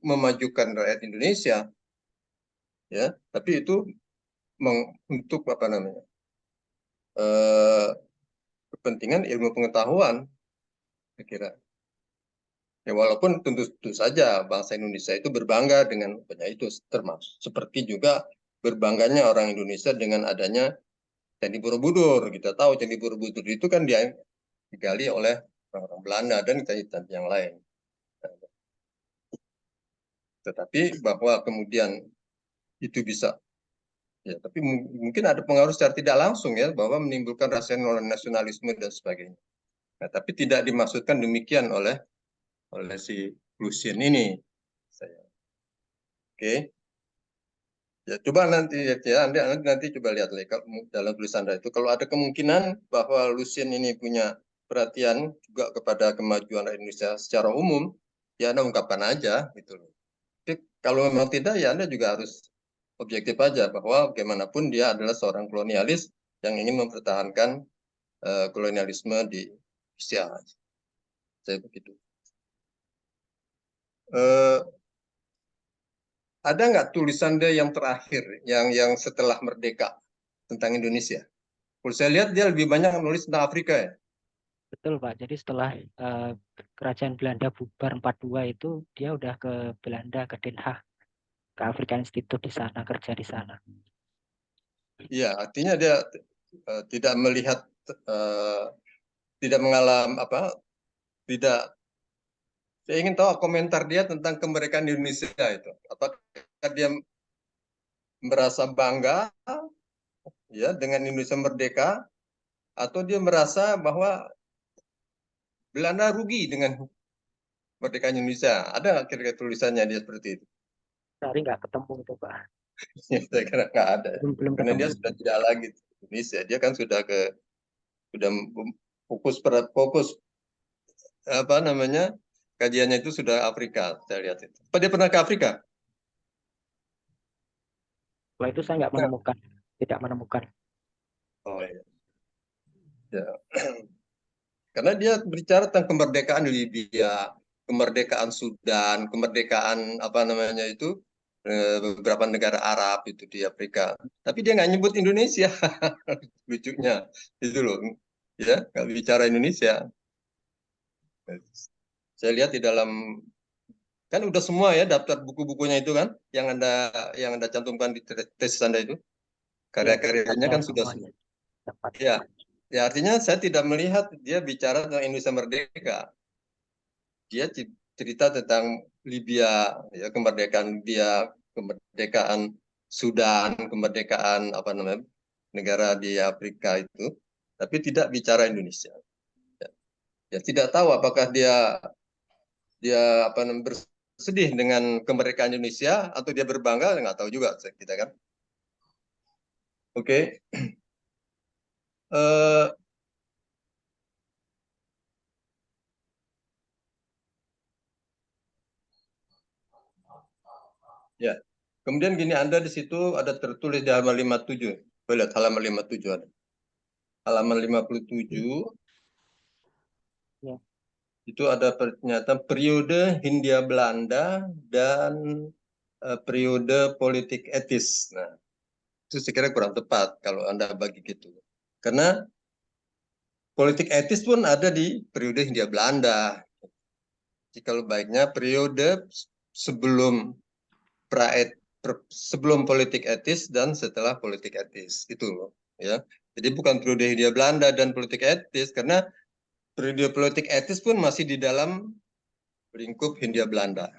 memajukan rakyat Indonesia, ya, tapi itu untuk eh, kepentingan ilmu pengetahuan, saya kira. Ya, walaupun tentu saja bangsa Indonesia itu berbangga dengan punya itu, termasuk seperti juga berbangganya orang Indonesia dengan adanya Candi Borobudur. Kita tahu Candi Borobudur itu kan dia digali oleh orang-orang Belanda dan kaitan yang lain. Tetapi bahwa kemudian itu bisa. Ya, tapi mungkin ada pengaruh secara tidak langsung ya, bahwa menimbulkan rasa nasionalisme dan sebagainya. Nah, tapi tidak dimaksudkan demikian oleh si Lucien ini. Oke. Ya, coba nanti ya, nanti coba lihat lagi dalam tulisan Anda itu. Kalau ada kemungkinan bahwa Lucien ini punya perhatian juga kepada kemajuan rakyat Indonesia secara umum, ya Anda ungkapkan aja gitu loh. Tapi kalau memang tidak, ya Anda juga harus objektif aja bahwa bagaimanapun dia adalah seorang kolonialis yang ingin mempertahankan kolonialisme di Indonesia. Saya begitu. Ada nggak tulisan dia yang terakhir, yang setelah merdeka tentang Indonesia? Kalau saya lihat dia lebih banyak menulis tentang Afrika ya. Betul Pak. Jadi setelah kerajaan Belanda bubar 42 itu dia udah ke Belanda, ke Den Haag, ke Afrika Institute di sana, kerja di sana. Iya, artinya dia tidak melihat, tidak mengalami tidak. Saya ingin tahu komentar dia tentang kemerdekaan Indonesia itu. Apakah dia merasa bangga ya dengan Indonesia merdeka, atau dia merasa bahwa Belanda rugi dengan merdeka Indonesia? Ada nggak kira-kira tulisannya dia seperti itu? Tapi nggak ketemu itu Pak. Saya kira nggak ada, Belum karena ketemu. dia sudah tidak lagi di Indonesia. Dia kan sudah fokus apa namanya, kajiannya itu sudah Afrika. Saya lihat itu. Apa dia pernah ke Afrika? Setelah itu saya nggak menemukan, tidak menemukan. Oh iya. Ya. Karena dia berbicara tentang kemerdekaan Libya, kemerdekaan Sudan, kemerdekaan apa namanya itu, beberapa negara Arab itu di Afrika. Tapi dia nggak nyebut Indonesia. Lucunya itu loh, ya nggak bicara Indonesia. Saya lihat di dalam, kan udah semua ya daftar buku-bukunya itu kan, yang anda cantumkan di tesis Anda itu, Ya, karya-karyanya ada kan sudah semua. semuanya. Tepat. Ya, ya artinya saya tidak melihat dia bicara tentang Indonesia merdeka. Dia cerita tentang Libya, ya, kemerdekaan Libya, kemerdekaan Sudan, kemerdekaan apa namanya, negara di Afrika itu, tapi tidak bicara Indonesia. Ya, ya tidak tahu apakah dia dia apa namanya, bersedih dengan kemerdekaan Indonesia atau dia berbangga, nggak tahu juga kita kan. Oke. Eh, ya. Kemudian gini, Anda di situ ada tertulis di halaman 57. Lihat halaman 57 ada. Halaman 57 Ya. itu ada pernyataan periode Hindia Belanda dan periode politik etis. Nah, itu saya kira kurang tepat kalau Anda bagi gitu. Karena politik etis pun ada di periode Hindia Belanda. Jadi kalau baiknya periode sebelum sebelum politik etis dan setelah politik etis itu loh, ya. Jadi bukan periode Hindia Belanda dan politik etis, karena periode politik etis pun masih di dalam lingkup Hindia Belanda,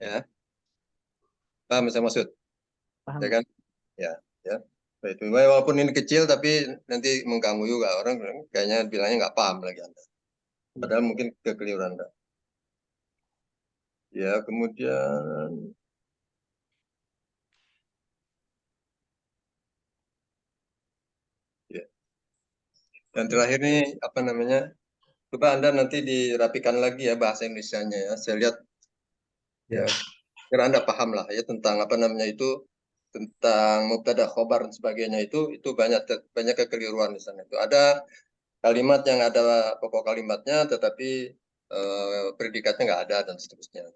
ya. Paham saya maksud, Paham ya ya? kan? Ya, ya. Itu walaupun ini kecil tapi nanti mengganggu juga orang, kayaknya bilangnya nggak paham lagi Anda. Ya. Padahal mungkin kekeliruan Anda. Ya, kemudian ya. Dan terakhir nih apa namanya? Coba Anda nanti dirapikan lagi ya bahasa Indonesianya ya. Saya lihat ya, kira Anda paham lah ya tentang apa namanya itu, tentang mubtada khobar dan sebagainya, itu banyak kekeliruan di sana. Itu ada kalimat yang ada pokok kalimatnya tetapi predikatnya nggak ada dan seterusnya.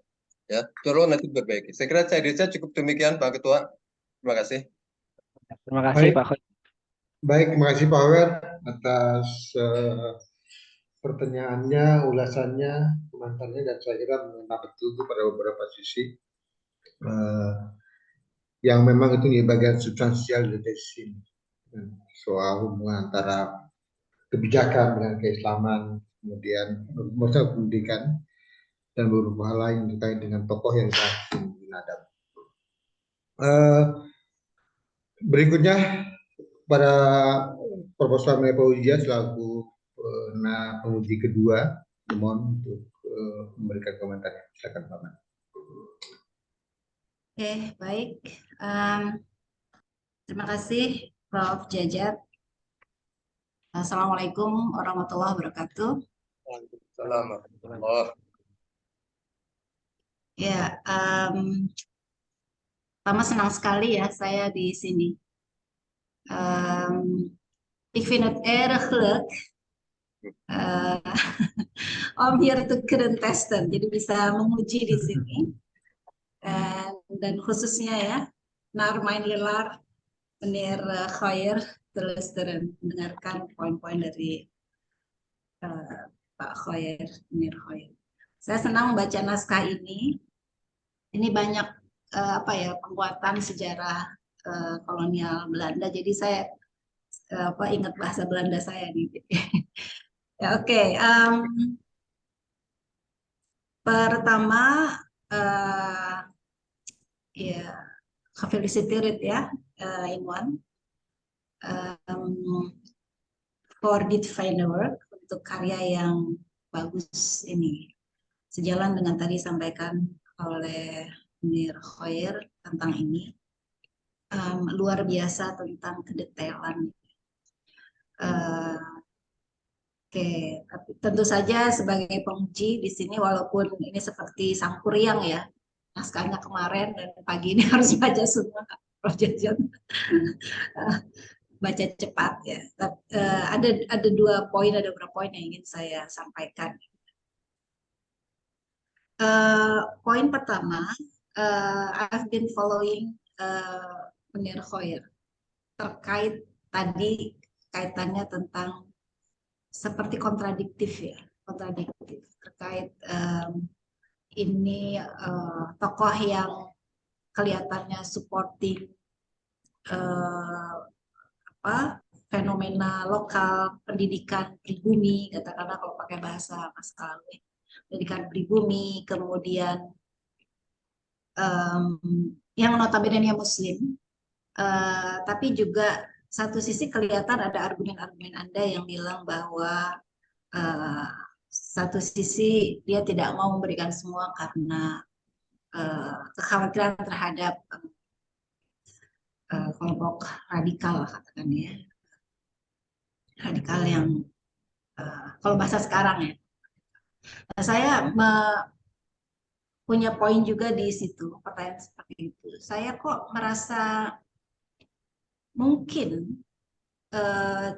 Ya, tolong nanti perbaiki. Saya kira saya cukup demikian Pak Ketua. Terima kasih. Terima kasih Baik, Pak Khoi. baik, terima kasih Pak Wer atas pertanyaannya, ulasannya, komentarnya, dan saya kira mengena betul pada beberapa sisi eh, yang memang itu di bagian substansial dari tesis ini. Soal hubungan antara kebijakan dengan keislaman, kemudian masalah pendidikan, dan beberapa hal lain terkait dengan tokoh yang berhasil menadab. Berikutnya pada Proposal Pak Wijaya selaku penguji kedua, mohon untuk memberikan komentarnya. Silakan Pak Man. Oke, baik. Terima kasih Prof. Jajat. Assalamualaikum warahmatullahi wabarakatuh. Waalaikumsalam warahmatullahi. Ya, pertama senang sekali ya saya di sini. Ik vind het erg leuk om hier te kunnen testen. Jadi bisa menguji di sini. Dan khususnya ya, naar mijn leraar, meneer Khair, terus mendengarkan poin-poin dari Pak Khair, meneer Khair. Saya senang membaca naskah ini. Ini banyak penguatan sejarah kolonial Belanda. Jadi saya ingat bahasa Belanda saya nih. Ya, oke. Pertama, ya, gefeliciteerd ya, Inwan, for dit fine work, untuk karya yang bagus ini. Sejalan dengan tadi sampaikan oleh Mir Khoir tentang ini, luar biasa tentang kedetailan. Oke, tapi tentu saja sebagai penguji di sini, walaupun ini seperti Sangkuriang ya, naskahnya kemarin dan pagi ini harus baca semua, Prof. Jajan. Baca cepat ya. Ada beberapa poin yang ingin saya sampaikan. Poin pertama, I've been following Meneer Khoir terkait tadi kaitannya tentang seperti kontradiktif ya, kontradiktif terkait ini tokoh yang kelihatannya supporting fenomena lokal, pendidikan pribumi, katakanlah kalau pakai bahasa Mas Kalwi, pendidikan pribumi, kemudian yang notabene Muslim, tapi juga satu sisi kelihatan ada argumen-argumen Anda yang bilang bahwa satu sisi dia tidak mau memberikan semua karena kekhawatiran terhadap kelompok radikal, katakan ya, radikal yang kalau bahasa sekarang ya. Nah, saya punya poin juga di situ, pertanyaan seperti itu. Saya kok merasa mungkin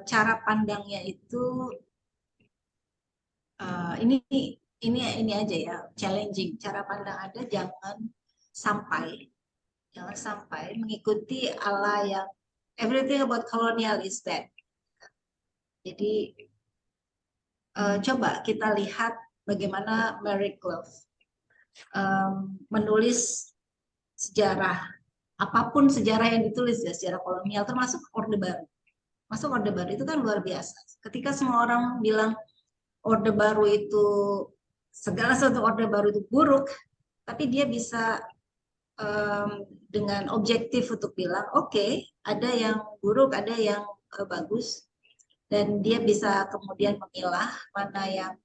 cara pandangnya itu ini aja ya, challenging. Cara pandang Anda jangan sampai mengikuti ala yang everything about colonial is bad. Jadi coba kita lihat bagaimana Mary Clough menulis sejarah, apapun sejarah yang ditulis ya, sejarah kolonial termasuk Orde Baru. Masuk Orde Baru itu kan luar biasa. Ketika semua orang bilang Orde Baru itu, segala sesuatu Orde Baru itu buruk, tapi dia bisa dengan objektif untuk bilang, oke, ada yang buruk, ada yang bagus, dan dia bisa kemudian memilah mana yang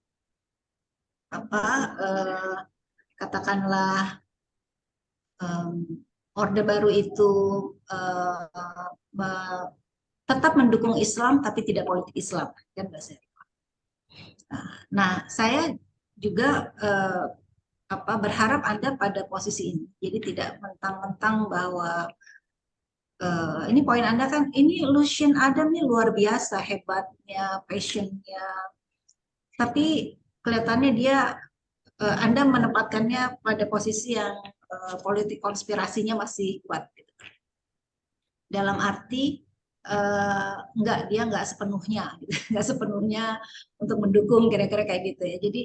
katakanlah Orde Baru itu tetap mendukung Islam tapi tidak politik Islam, kan bahasa. Nah, saya juga berharap Anda pada posisi ini. Jadi tidak mentang-mentang bahwa ini poin Anda kan, ini Lucien Adam ini luar biasa hebatnya, passionnya. Tapi kelihatannya dia, Anda menempatkannya pada posisi yang politik konspirasinya masih kuat. Gitu. Dalam arti dia nggak sepenuhnya, gitu. Nggak sepenuhnya untuk mendukung kira-kira kayak gitu ya. Jadi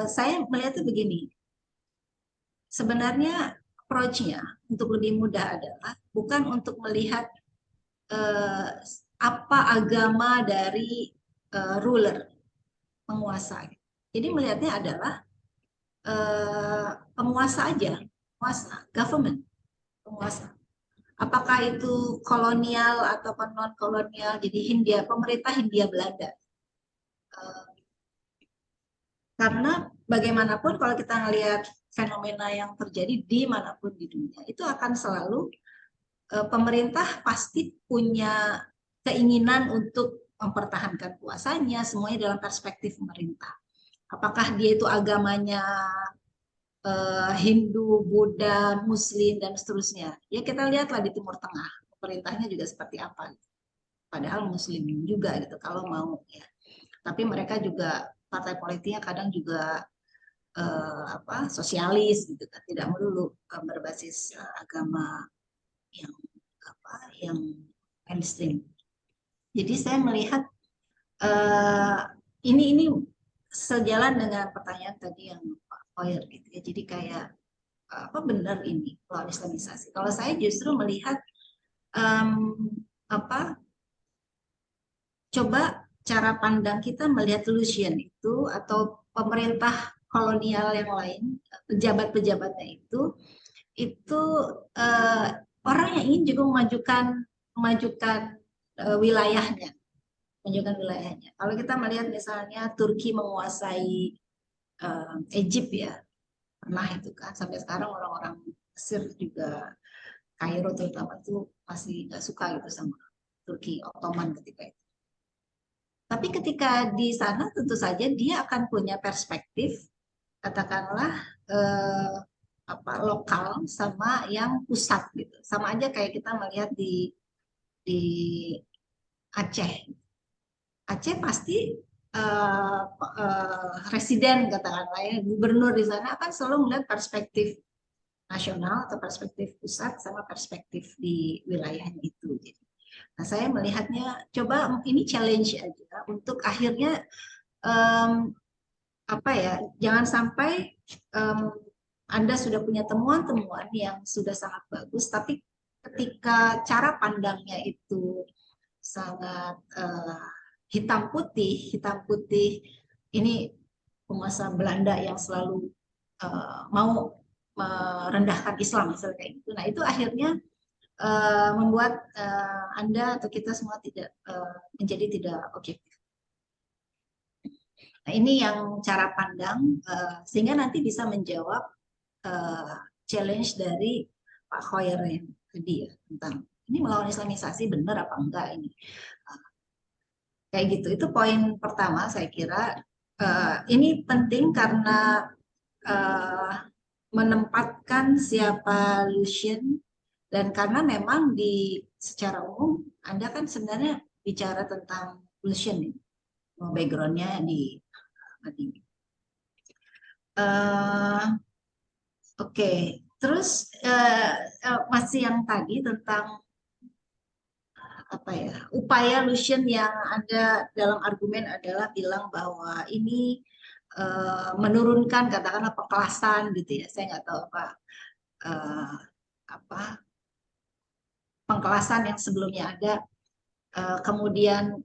saya melihatnya begini, sebenarnya approach-nya untuk lebih mudah adalah bukan untuk melihat apa agama dari ruler, penguasa. Jadi melihatnya adalah penguasa aja, penguasa, government, penguasa. apakah itu kolonial atau non kolonial, jadi Hindia, pemerintah Hindia Belanda. Karena bagaimanapun kalau kita ngelihat fenomena yang terjadi di manapun di dunia, itu akan selalu pemerintah pasti punya keinginan untuk mempertahankan kuasanya, semuanya dalam perspektif pemerintah. Apakah dia itu agamanya Hindu, Buddha, Muslim, dan seterusnya. Ya kita lihatlah di Timur Tengah, pemerintahnya juga seperti apa. Padahal Muslim juga gitu kalau mau ya. Tapi mereka juga partai politiknya kadang juga sosialis gitu kan, tidak melulu berbasis agama yang mainstream. Jadi saya melihat ini sejalan dengan pertanyaan tadi yang Pak Hoyer gitu ya. Jadi kayak apa benar ini lawan Islamisasi? Kalau saya justru melihat coba cara pandang kita melihat Lucian itu atau pemerintah kolonial yang lain, pejabat-pejabatnya itu orang yang ingin juga memajukan wilayahnya, Kalau kita melihat misalnya Turki menguasai Egypt ya, pernah itu kan, sampai sekarang orang-orang Mesir juga, Kairo terutama itu masih nggak suka gitu sama Turki Ottoman ketika itu. Tapi ketika di sana tentu saja dia akan punya perspektif, katakanlah lokal sama yang pusat gitu. Sama aja kayak kita melihat di Aceh. Aceh pasti residen katakanlah ya, gubernur di sana akan selalu melihat perspektif nasional atau perspektif pusat sama perspektif di wilayahnya itu. Jadi, nah saya melihatnya coba ini challenge aja untuk akhirnya jangan sampai Anda sudah punya temuan-temuan yang sudah sangat bagus, tapi ketika cara pandangnya itu sangat hitam putih ini penguasa Belanda yang selalu mau merendahkan Islam misalnya kayak gitu. Nah itu akhirnya membuat Anda atau kita semua tidak menjadi tidak objektif. Nah ini yang cara pandang sehingga nanti bisa menjawab challenge dari Pak Hoyer yang tadi ya tentang ini melawan Islamisasi benar apa enggak ini. Kayak gitu, itu poin pertama saya kira. Ini penting karena menempatkan siapa Lucian, dan karena memang secara umum Anda kan sebenarnya bicara tentang Lucian, backgroundnya di Madinah. Oke. Terus masih yang tadi tentang upaya Lucian yang ada dalam argumen adalah bilang bahwa ini menurunkan katakanlah pekelasan gitu ya, saya nggak tahu pengkelasan yang sebelumnya ada. Kemudian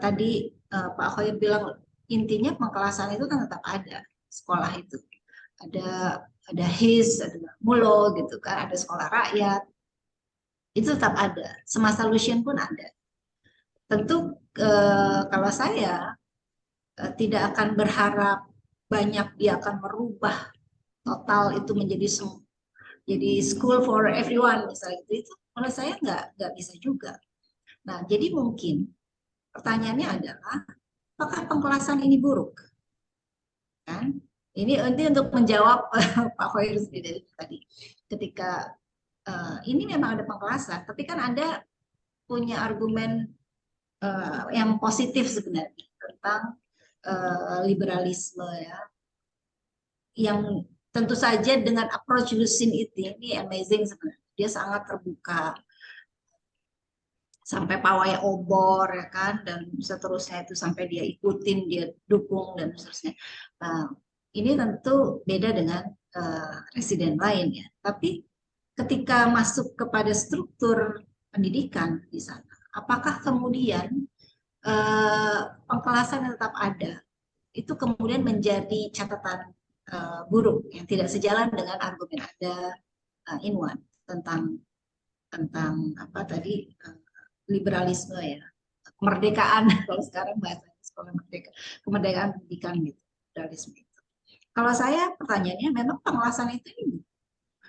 tadi Pak Khoir bilang intinya pengkelasan itu kan tetap ada, sekolah itu ada HIS, ada MULO gitu kan, ada sekolah rakyat. Itu tetap ada. Semasa Lucian pun ada. Tentu kalau saya tidak akan berharap banyak dia akan merubah total itu jadi school for everyone misalnya itu menurut saya nggak bisa juga. Nah jadi mungkin pertanyaannya adalah apakah pengkelasan ini buruk? Kan? Ini untuk menjawab Pak Khoir tadi ketika ini memang ada pengkelasan, tapi kan Anda punya argumen yang positif sebenarnya tentang liberalisme ya, yang tentu saja dengan approach Lucian ini amazing sebenarnya. Dia sangat terbuka sampai pawai obor ya kan, dan seterusnya itu sampai dia ikutin, dia dukung dan seterusnya. Nah, ini tentu beda dengan residen lain ya. Tapi ketika masuk kepada struktur pendidikan di sana, apakah kemudian pengkelasan yang tetap ada itu kemudian menjadi catatan buruk yang tidak sejalan dengan argumen Anda Inwan tentang tentang apa tadi liberalisme ya, kemerdekaan kalau sekarang bahasa sekolah merdeka, kemerdekaan pendidikan gitu, liberalisme itu. Kalau saya pertanyaannya memang pengawasan itu ini,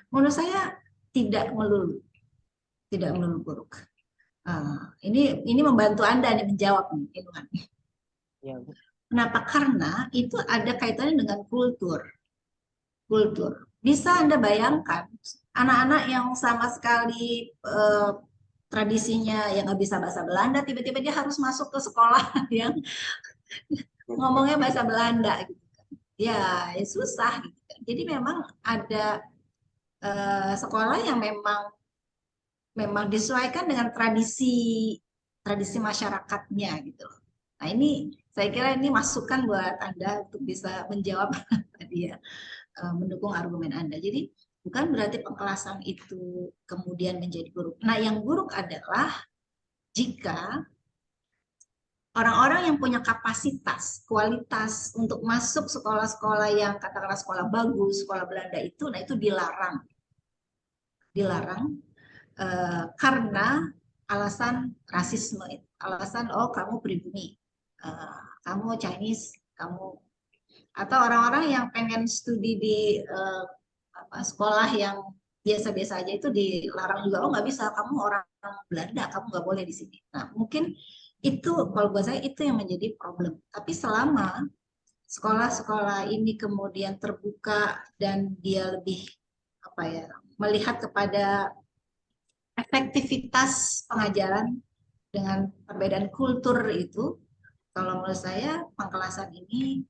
menurut saya tidak melulu buruk. Ini membantu Anda nih menjawab nih, Ilman. Ya, Bu. Kenapa? Karena itu ada kaitannya dengan kultur. Bisa Anda bayangkan anak-anak yang sama sekali tradisinya yang nggak bisa bahasa Belanda, tiba-tiba dia harus masuk ke sekolah yang ngomongnya bahasa Belanda gitu kan. Ya susah gitu kan. Jadi memang ada sekolah yang memang disesuaikan dengan tradisi masyarakatnya gitu loh. Nah ini saya kira ini masukan buat Anda untuk bisa menjawab tadi ya, mendukung argumen Anda. Jadi bukan berarti pengkelasan itu kemudian menjadi buruk. Nah yang buruk adalah jika orang-orang yang punya kapasitas, kualitas untuk masuk sekolah-sekolah yang katakanlah sekolah bagus, sekolah Belanda itu, nah itu dilarang karena alasan rasisme, alasan oh kamu pribumi, kamu Chinese, kamu atau orang-orang yang pengen studi di sekolah yang biasa-biasa aja itu dilarang juga, oh nggak bisa, kamu orang Belanda, kamu nggak boleh di sini. Nah mungkin itu kalau buat saya itu yang menjadi problem. Tapi selama sekolah-sekolah ini kemudian terbuka dan dia lebih apa ya melihat kepada efektivitas pengajaran dengan perbedaan kultur itu, kalau menurut saya pengkelasan ini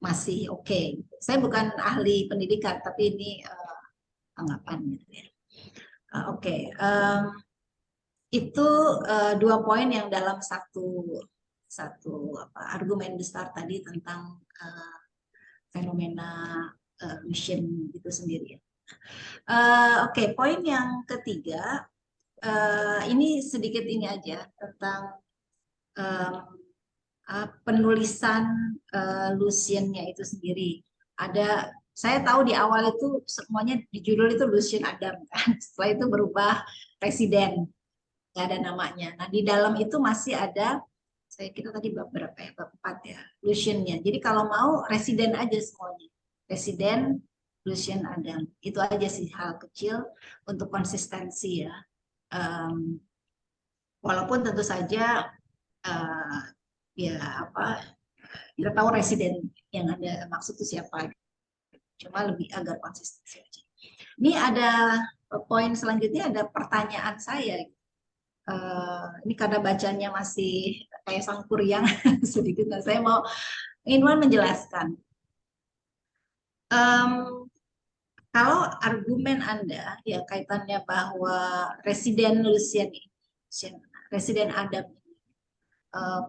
masih oke. Saya bukan ahli pendidikan, tapi ini anggapan gitu ya. Oke. Itu dua poin yang dalam satu argumen besar tadi tentang fenomena Lucian itu sendiri. Oke, poin yang ketiga ini sedikit ini aja tentang penulisan Lucian-nya itu sendiri. Saya tahu di awal itu semuanya di judul itu Lucian Adam kan. Setelah itu berubah presiden, nggak ada namanya. Nah di dalam itu masih ada, saya kira tadi bab berapa ya, bab 4 ya, Lucian-nya. Jadi kalau mau residen aja semuanya, residen Lucian Adam. Itu aja sih hal kecil untuk konsistensi ya. Walaupun tentu saja ya apa kita tahu residen yang ada maksud itu siapa, cuma lebih agar konsistensi aja. Ini ada poin selanjutnya, ada pertanyaan saya. Ini karena bacanya masih kayak sang kuryang sedikit, nah saya mau ingin menjelaskan. Kalau argumen Anda ya kaitannya bahwa residen Lucian Adam ini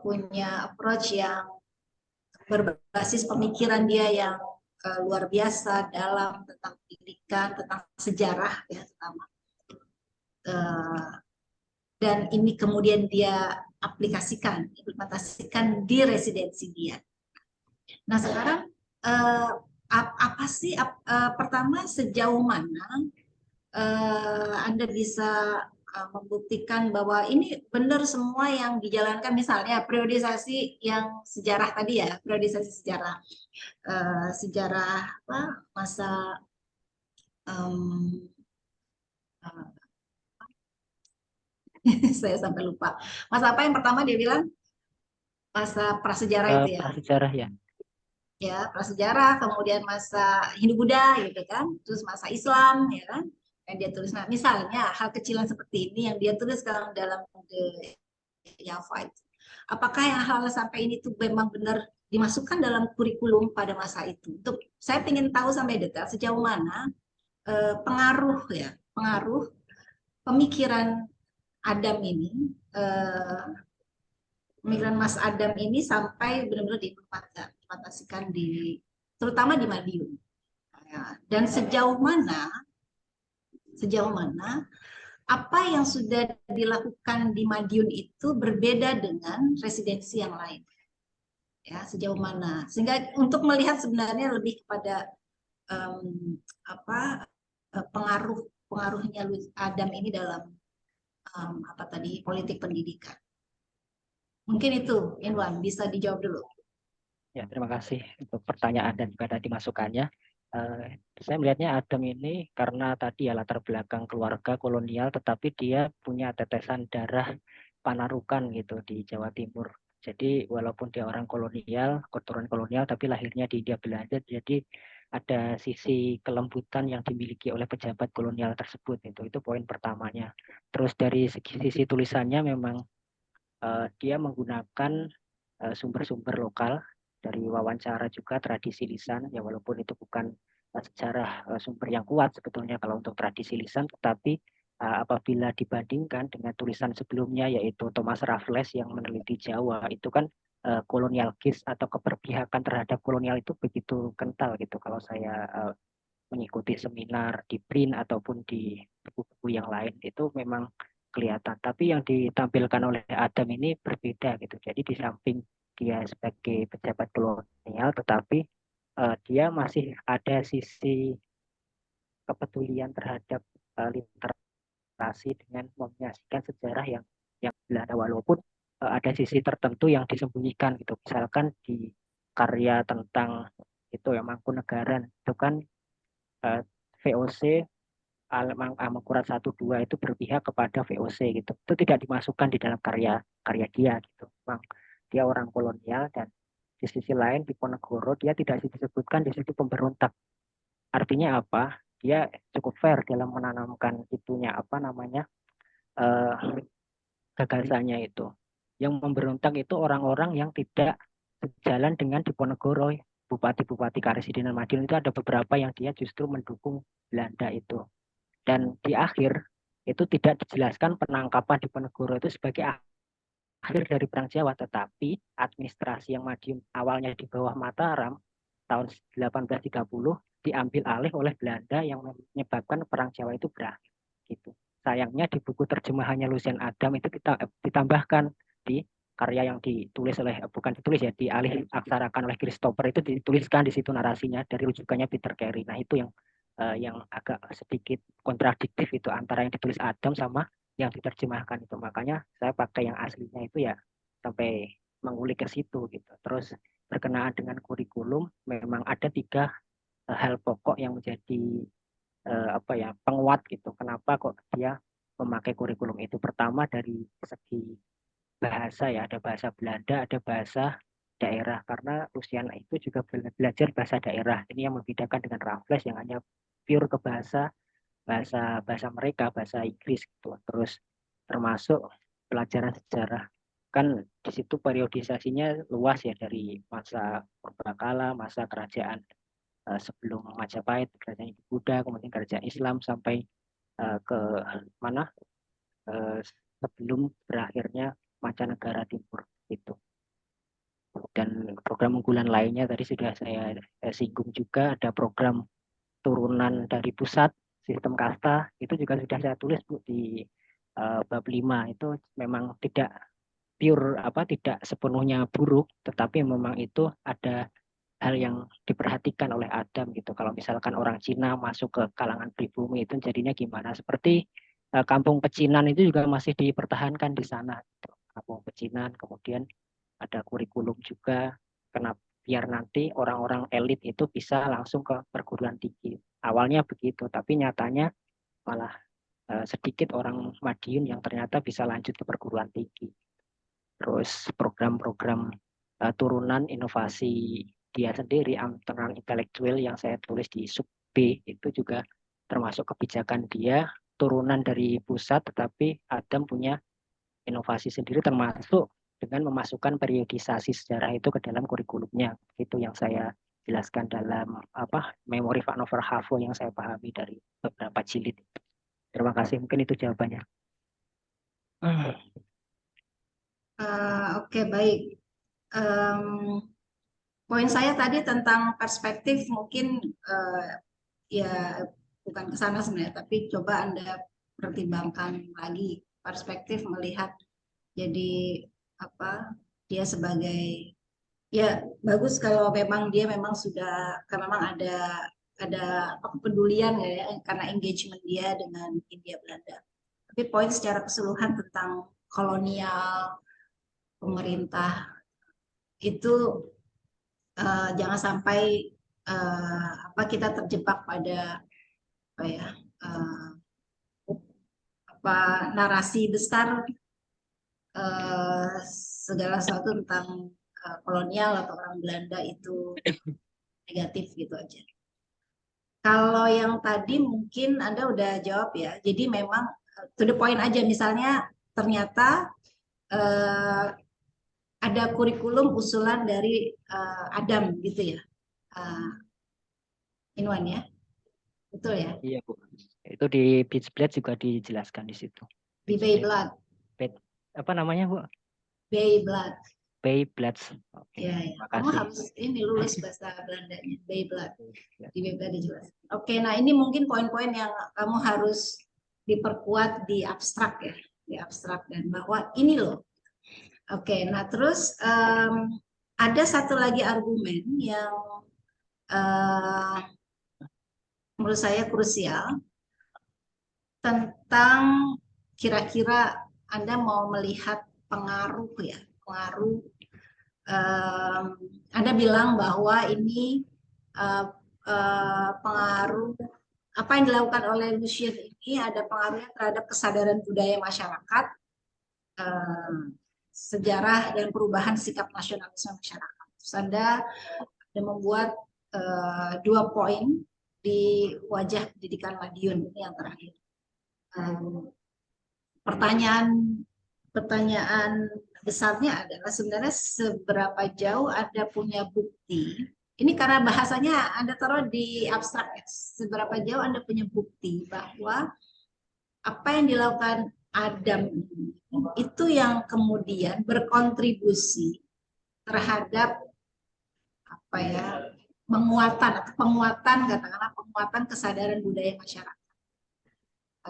punya approach yang berbasis pemikiran dia yang luar biasa dalam tentang pendidikan, tentang sejarah ya terutama. Dan ini kemudian dia implementasikan di residensi dia. Nah sekarang apa sih pertama sejauh mana Anda bisa membuktikan bahwa ini benar semua yang dijalankan, misalnya periodisasi yang sejarah tadi ya, periodisasi sejarah apa masa saya sampai lupa. Masa apa yang pertama dia bilang? Masa prasejarah itu ya. Prasejarah ya. Ya, prasejarah, kemudian masa Hindu-Buddha gitu kan. Terus masa Islam ya kan. Yang dia tulis. Nah, misalnya hal kecilan seperti ini yang dia tulis sekarang dalam The Java itu. Apakah yang hal sampai ini tuh memang benar dimasukkan dalam kurikulum pada masa itu? Untuk saya ingin tahu sampai detail sejauh mana pengaruh pemikiran Adam ini, pemikiran Mas Adam ini sampai benar-benar diimplementasikan terutama di Madiun. Dan sejauh mana apa yang sudah dilakukan di Madiun itu berbeda dengan residensi yang lain. Ya, sejauh mana? Sehingga untuk melihat sebenarnya lebih kepada pengaruh pengaruhnya Adam ini dalam politik pendidikan. Mungkin itu, Inwan, bisa dijawab dulu. Ya, terima kasih untuk pertanyaan dan juga tadi masukannya. Saya melihatnya Adam ini karena tadi ya latar belakang keluarga kolonial, tetapi dia punya tetesan darah Panarukan gitu di Jawa Timur. Jadi walaupun dia orang kolonial, keturunan kolonial, tapi lahirnya di India Belanda, jadi ada sisi kelembutan yang dimiliki oleh pejabat kolonial tersebut. Itu poin pertamanya. Terus dari sisi tulisannya memang dia menggunakan sumber-sumber lokal dari wawancara juga tradisi lisan ya walaupun itu bukan sejarah sumber yang kuat sebetulnya kalau untuk tradisi lisan, tetapi apabila dibandingkan dengan tulisan sebelumnya yaitu Thomas Raffles yang meneliti Jawa itu kan kolonial gaze atau keberpihakan terhadap kolonial itu begitu kental gitu kalau saya mengikuti seminar di print ataupun di buku-buku yang lain itu memang kelihatan. Tapi yang ditampilkan oleh Adam ini berbeda gitu. Jadi di samping dia sebagai pejabat kolonial, tetapi dia masih ada sisi kepedulian terhadap literasi dengan menyaksikan sejarah yang Belanda walaupun ada sisi tertentu yang disembunyikan gitu. Misalkan di karya tentang itu ya Mangkunegaran itu kan VOC Amangkurat 1-2 itu berpihak kepada VOC gitu. Itu tidak dimasukkan di dalam karya dia gitu. Memang dia orang kolonial dan di sisi lain di Ponegoro dia tidak disebutkan di situ pemberontak. Artinya apa? Dia cukup fair dalam menanamkan itunya gagasannya itu. Yang memberontak itu orang-orang yang tidak sejalan dengan Diponegoro. Bupati-bupati Karesidenan Madiun itu ada beberapa yang dia justru mendukung Belanda itu. Dan di akhir itu tidak dijelaskan penangkapan Diponegoro itu sebagai akhir dari Perang Jawa, tetapi administrasi yang Madiun awalnya di bawah Mataram tahun 1830 diambil alih oleh Belanda yang menyebabkan Perang Jawa itu berakhir. Gitu. Sayangnya di buku terjemahannya Lucien Adam itu kita ditambahkan di karya yang ditulis oleh bukan ditulis ya dialih aksarakan oleh Christopher itu dituliskan di situ narasinya dari rujukannya Peter Carey. Nah itu yang agak sedikit kontradiktif itu antara yang ditulis Adam sama yang diterjemahkan itu. Makanya saya pakai yang aslinya itu ya sampai mengulik ke situ gitu. Terus berkenaan dengan kurikulum memang ada 3 hal pokok yang menjadi penguat gitu. Kenapa kok dia memakai kurikulum itu? Pertama dari segi bahasa ya, ada bahasa Belanda, ada bahasa daerah karena Luciana itu juga belajar bahasa daerah. Ini yang membedakan dengan Raffles yang hanya pure ke bahasa mereka, bahasa Inggris gitu. Terus termasuk pelajaran sejarah. Kan di situ periodisasinya luas ya dari masa purbakala, masa kerajaan sebelum Majapahit, kerajaan Buddha, kemudian kerajaan Islam sampai ke mana sebelum berakhirnya Mancanegara Timur itu. Dan program unggulan lainnya tadi sudah saya singgung juga, ada program turunan dari pusat sistem kasta itu juga sudah saya tulis Bu di bab 5 itu memang tidak pure tidak sepenuhnya buruk, tetapi memang itu ada hal yang diperhatikan oleh Adam gitu. Kalau misalkan orang Cina masuk ke kalangan pribumi itu jadinya gimana? Seperti kampung pecinan itu juga masih dipertahankan di sana. Gitu. Kampung pecinan, kemudian ada kurikulum juga, kenapa biar nanti orang-orang elit itu bisa langsung ke perguruan tinggi. Awalnya begitu, tapi nyatanya malah sedikit orang Madiun yang ternyata bisa lanjut ke perguruan tinggi. Terus program-program turunan inovasi dia sendiri tentang intelektual yang saya tulis di sub B itu juga termasuk kebijakan dia turunan dari pusat, tetapi Adam punya inovasi sendiri termasuk dengan memasukkan periodisasi sejarah itu ke dalam kurikulumnya. Itu yang saya jelaskan dalam memori Vanover Havo yang saya pahami dari beberapa jilid. Terima kasih, mungkin itu jawabannya. Oke, baik. Poin saya tadi tentang perspektif mungkin ya bukan ke sana sebenarnya, tapi coba Anda pertimbangkan lagi perspektif melihat jadi dia sebagai ya bagus kalau memang dia memang sudah memang ada ada kepedulian ya karena engagement dia dengan Hindia Belanda. Tapi poin secara keseluruhan tentang kolonial pemerintah itu jangan sampai kita terjebak pada narasi besar segala sesuatu tentang kolonial atau orang Belanda itu negatif gitu aja. Kalau yang tadi mungkin Anda udah jawab ya. Jadi memang to the point aja, misalnya ternyata ada kurikulum usulan dari Adam gitu ya. Inwan ya. Betul ya? Iya, Bu. Itu di Beach Blade juga dijelaskan di situ. Di Bay Blood. Apa namanya, Bu? Bay Blood. Bay Bloods. Oke, Ya, ya. Kamu harus ini lulus bahasa Belandanya. Bay Blood. Di Bay Blood dijelaskan. Oke, nah ini mungkin poin-poin yang kamu harus diperkuat di abstrak ya. Di abstrak dan bahwa ini loh. Oke, nah terus ada satu lagi argumen yang menurut saya krusial tentang kira-kira Anda mau melihat pengaruh ya, pengaruh. Anda bilang bahwa ini pengaruh apa yang dilakukan oleh Lucien ini ada pengaruhnya terhadap kesadaran budaya masyarakat, sejarah dan perubahan sikap nasionalisme masyarakat. Terus Anda membuat 2 poin di wajah pendidikan Madiun ini yang terakhir. Pertanyaan besarnya adalah sebenarnya seberapa jauh Anda punya bukti. Ini karena bahasanya Anda taruh di abstrak ya. Seberapa jauh Anda punya bukti bahwa apa yang dilakukan Adam ini itu yang kemudian berkontribusi terhadap penguatan kesadaran budaya masyarakat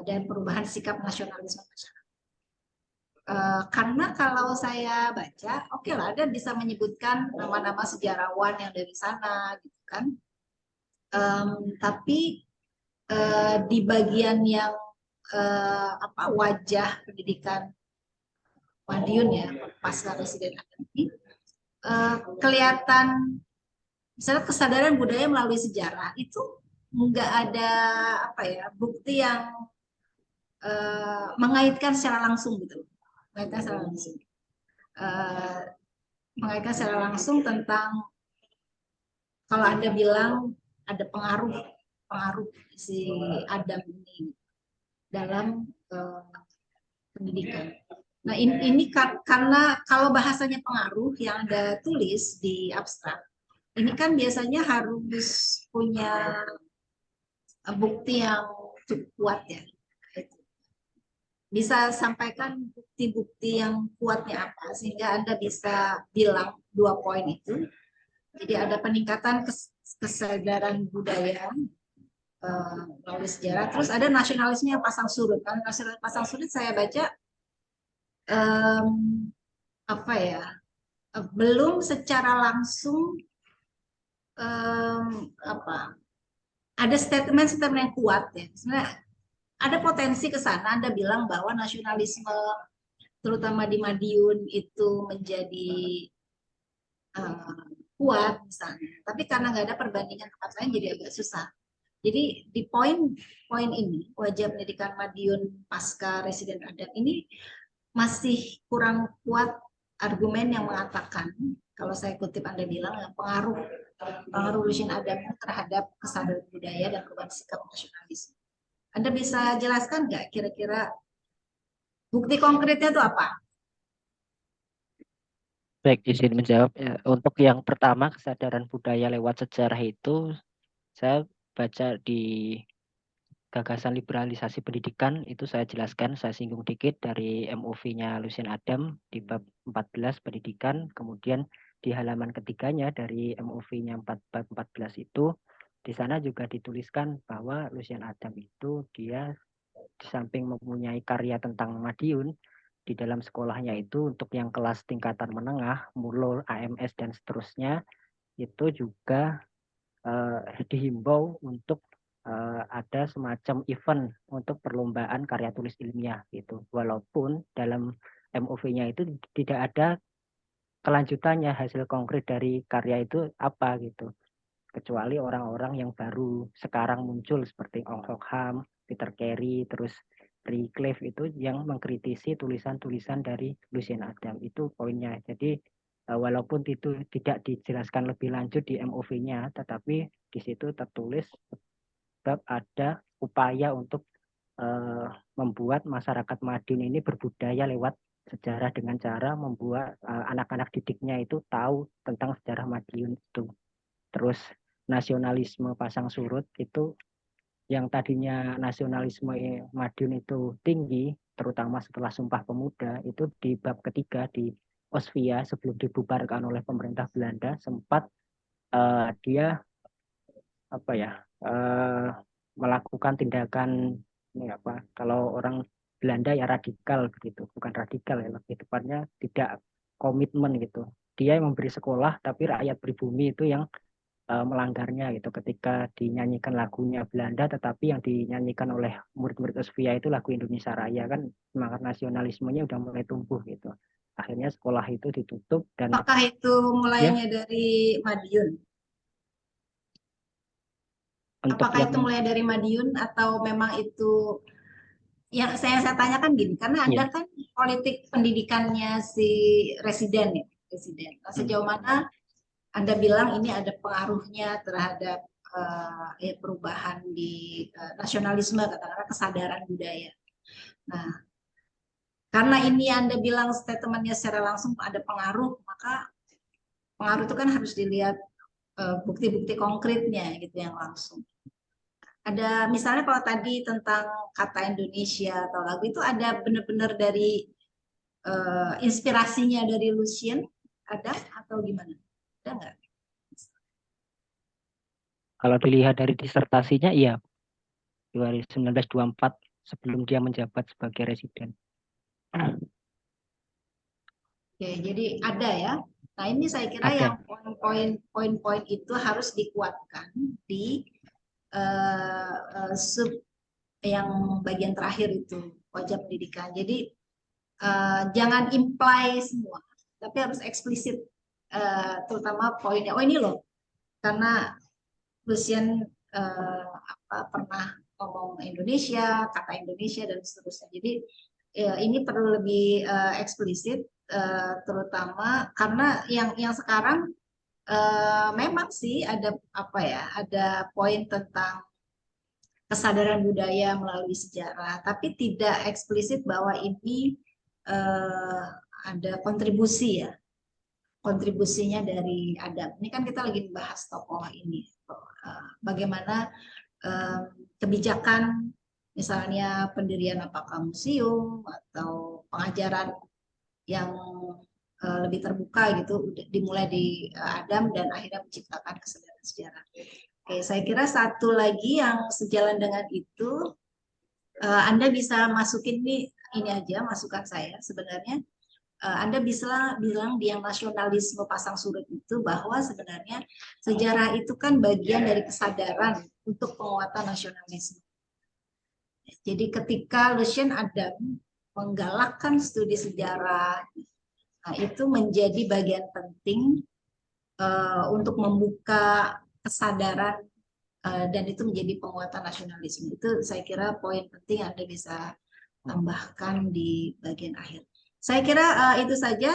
dan perubahan sikap nasionalisme masyarakat. Karena kalau saya baca, oke lah, Anda bisa menyebutkan nama-nama sejarawan yang dari sana, gitu kan. Tapi di bagian yang wajah pendidikan Madiun ya, pasca Residen Adam ini, kelihatan misalnya kesadaran budaya melalui sejarah itu nggak ada bukti yang mengaitkan secara langsung gitu, mengaitkan secara langsung tentang kalau Anda bilang ada pengaruh si Adam ini dalam pendidikan. Nah ini karena kalau bahasanya pengaruh yang Anda tulis di abstrak, ini kan biasanya harus punya bukti yang cukup kuat ya. Bisa sampaikan bukti-bukti yang kuatnya apa sehingga Anda bisa bilang 2 poin itu. Jadi ada peningkatan kesadaran budaya melalui sejarah, terus ada nasionalisme yang pasang surut. Kalau nasionalisme pasang surut saya baca belum secara langsung ada statement yang kuat ya. Sebenarnya ada potensi ke sana. Anda bilang bahwa nasionalisme terutama di Madiun itu menjadi kuat misalnya. Tapi karena nggak ada perbandingan tempat lain jadi agak susah. Jadi di poin ini wajah pendidikan Madiun pasca Residen Adam ini masih kurang kuat argumen yang mengatakan, kalau saya kutip Anda bilang, pengaruh Lucien Adam terhadap kesadaran budaya dan perubahan sikap nasionalisme. Anda bisa jelaskan nggak kira-kira bukti konkretnya itu apa? Baik, izin menjawab. Untuk yang pertama, kesadaran budaya lewat sejarah itu, saya baca di gagasan liberalisasi pendidikan, itu saya jelaskan, saya singgung dikit dari MOV-nya Lucien Adam di bab 14 pendidikan, kemudian di halaman ketiganya dari MOV-nya bab 14 itu, di sana juga dituliskan bahwa Lucien Adam itu dia di samping mempunyai karya tentang Madiun, di dalam sekolahnya itu untuk yang kelas tingkatan menengah, mulul, AMS, dan seterusnya, itu juga dihimbau untuk ada semacam event untuk perlombaan karya tulis ilmiah gitu. Walaupun dalam MOV-nya itu tidak ada kelanjutannya, hasil konkret dari karya itu apa gitu. Kecuali orang-orang yang baru sekarang muncul seperti Ong Hok Ham, Peter Carey, terus Redcliffe itu yang mengkritisi tulisan-tulisan dari Lucien Adam. Itu poinnya. Jadi walaupun itu tidak dijelaskan lebih lanjut di MOV-nya, tetapi di situ tertulis tetap ada upaya untuk membuat masyarakat Madiun ini berbudaya lewat sejarah dengan cara membuat anak-anak didiknya itu tahu tentang sejarah Madiun itu. Terus nasionalisme pasang surut itu yang tadinya nasionalisme Madiun itu tinggi, terutama setelah Sumpah Pemuda, itu di bab ketiga di Osvia sebelum dibubarkan oleh pemerintah Belanda sempat dia apa ya melakukan tindakan ini apa kalau orang Belanda ya radikal begitu, bukan radikal ya, lebih tepatnya tidak komitmen gitu. Dia yang memberi sekolah tapi rakyat pribumi itu yang melanggarnya gitu ketika dinyanyikan lagunya Belanda tetapi yang dinyanyikan oleh murid-murid Osvia itu lagu Indonesia Raya, kan semangat nasionalismenya udah mulai tumbuh gitu. Akhirnya sekolah itu ditutup dan Apakah itu ya mulainya dari Madiun? untuk Apakah itu yang mulai dari Madiun atau memang itu yang saya tanyakan gini, karena Anda ya kan politik pendidikannya si residen ya, residen. Nah, sejauh mana Anda bilang ini ada pengaruhnya terhadap ya, perubahan di nasionalisme, katakanlah kesadaran budaya. Nah, karena ini Anda bilang statementnya secara langsung ada pengaruh, maka pengaruh itu kan harus dilihat bukti-bukti konkretnya gitu yang langsung. Ada misalnya kalau tadi tentang kata Indonesia atau lagu itu ada benar-benar dari inspirasinya dari Lucien, ada atau gimana? Ada nggak? kalau dilihat dari disertasinya iya 1924 sebelum dia menjabat sebagai residen. Oke, jadi ada ya. Nah ini saya kira Ada. yang poin-poin itu harus dikuatkan di sub yang bagian terakhir itu wajah pendidikan. Jadi jangan imply semua, tapi harus eksplisit, terutama poinnya. Oh ini loh, karena Lucien pernah ngomong Indonesia, kata Indonesia dan seterusnya. Jadi ini perlu lebih eksplisit, terutama karena yang sekarang memang sih ada apa ya, ada poin tentang kesadaran budaya melalui sejarah, tapi tidak eksplisit bahwa ini ada kontribusi ya, kontribusinya dari Adam. Ini kan kita lagi membahas tokoh ini, bagaimana kebijakan misalnya pendirian apakah museum atau pengajaran yang lebih terbuka gitu dimulai di Adam dan akhirnya menciptakan kesadaran sejarah. Oke, saya kira satu lagi yang sejalan dengan itu, Anda bisa masukin ini aja masukan saya sebenarnya. Anda bisa bilang di yang nasionalisme pasang surut itu bahwa sebenarnya sejarah itu kan bagian dari kesadaran untuk penguatan nasionalisme. Jadi ketika Lucien Adam menggalakkan studi sejarah, nah itu menjadi bagian penting untuk membuka kesadaran dan itu menjadi penguatan nasionalisme. Itu saya kira poin penting Anda bisa tambahkan di bagian akhir. Saya kira itu saja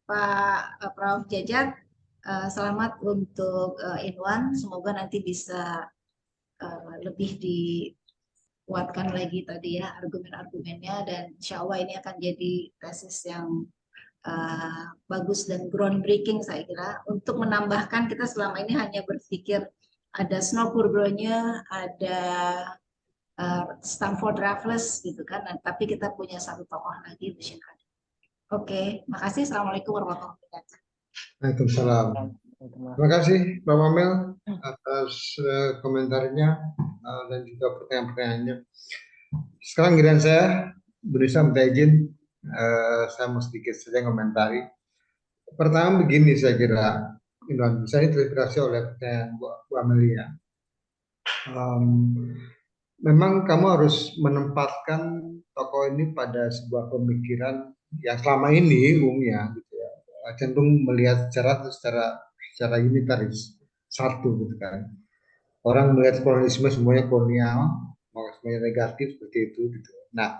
Pak Prof. Jajat. Selamat untuk Inwan. Semoga nanti bisa lebih dikuatkan lagi tadi ya argumen-argumennya dan insya Allah ini akan jadi tesis yang bagus dan groundbreaking saya kira untuk menambahkan kita selama ini hanya berpikir ada snowboardnya, ada Stanford Raffles gitu kan, tapi kita punya satu tokoh lagi Lucien Adam. Oke, makasih. Assalamualaikum warahmatullahi wabarakatuh. Waalaikumsalam. Terima kasih Pak Mamel atas komentarnya dan juga pertanyaan-pertanyaannya. Sekarang giliran saya, Berusaha minta izin, saya mau sedikit saja komentari. Pertama begini saya kira, Indra, saya terinspirasi oleh pertanyaan Bu Amelia. Memang kamu harus menempatkan tokoh ini pada sebuah pemikiran yang selama ini umumnya gitu ya, cenderung melihat secara unitaris, satu gitu kan. Orang melihat kolonialisme semuanya kolonial, maka semuanya negatif seperti itu gitu. Nah,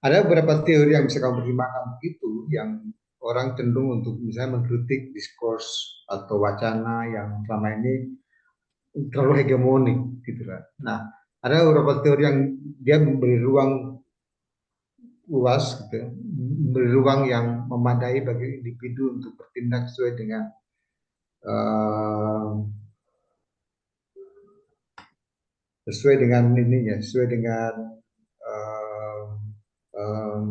ada beberapa teori yang bisa kamu pertimbangkan begitu, yang orang cenderung untuk misalnya mengkritik diskurs atau wacana yang selama ini terlalu hegemonik gitu kan. Nah, ada beberapa teori yang dia memberi ruang luas gitu, ya, memberi ruang yang memadai bagi individu untuk bertindak eh, sesuai dengan ininya, sesuai dengan eh, em,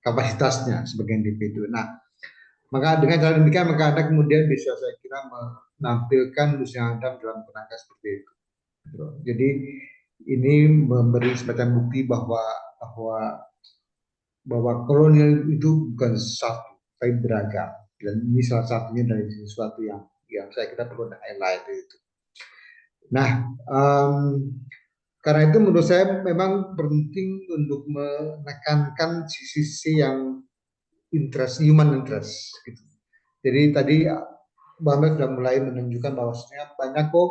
kapasitasnya sebagai individu. Nah, maka dengan cara demikian maka Anda kemudian bisa saya kira menampilkan Luciana Adam dalam kerangka seperti itu. Gitu. Jadi ini memberi semacam bukti bahwa bahwa kolonial itu bukan satu, tapi beragam. Dan ini salah satunya dari sesuatu yang saya kira perlu highlight itu. Nah, karena itu menurut saya memang penting untuk menekankan sisi yang human interest. Gitu. Jadi tadi Bang Ahmed sudah mulai menunjukkan bahwasanya banyak kok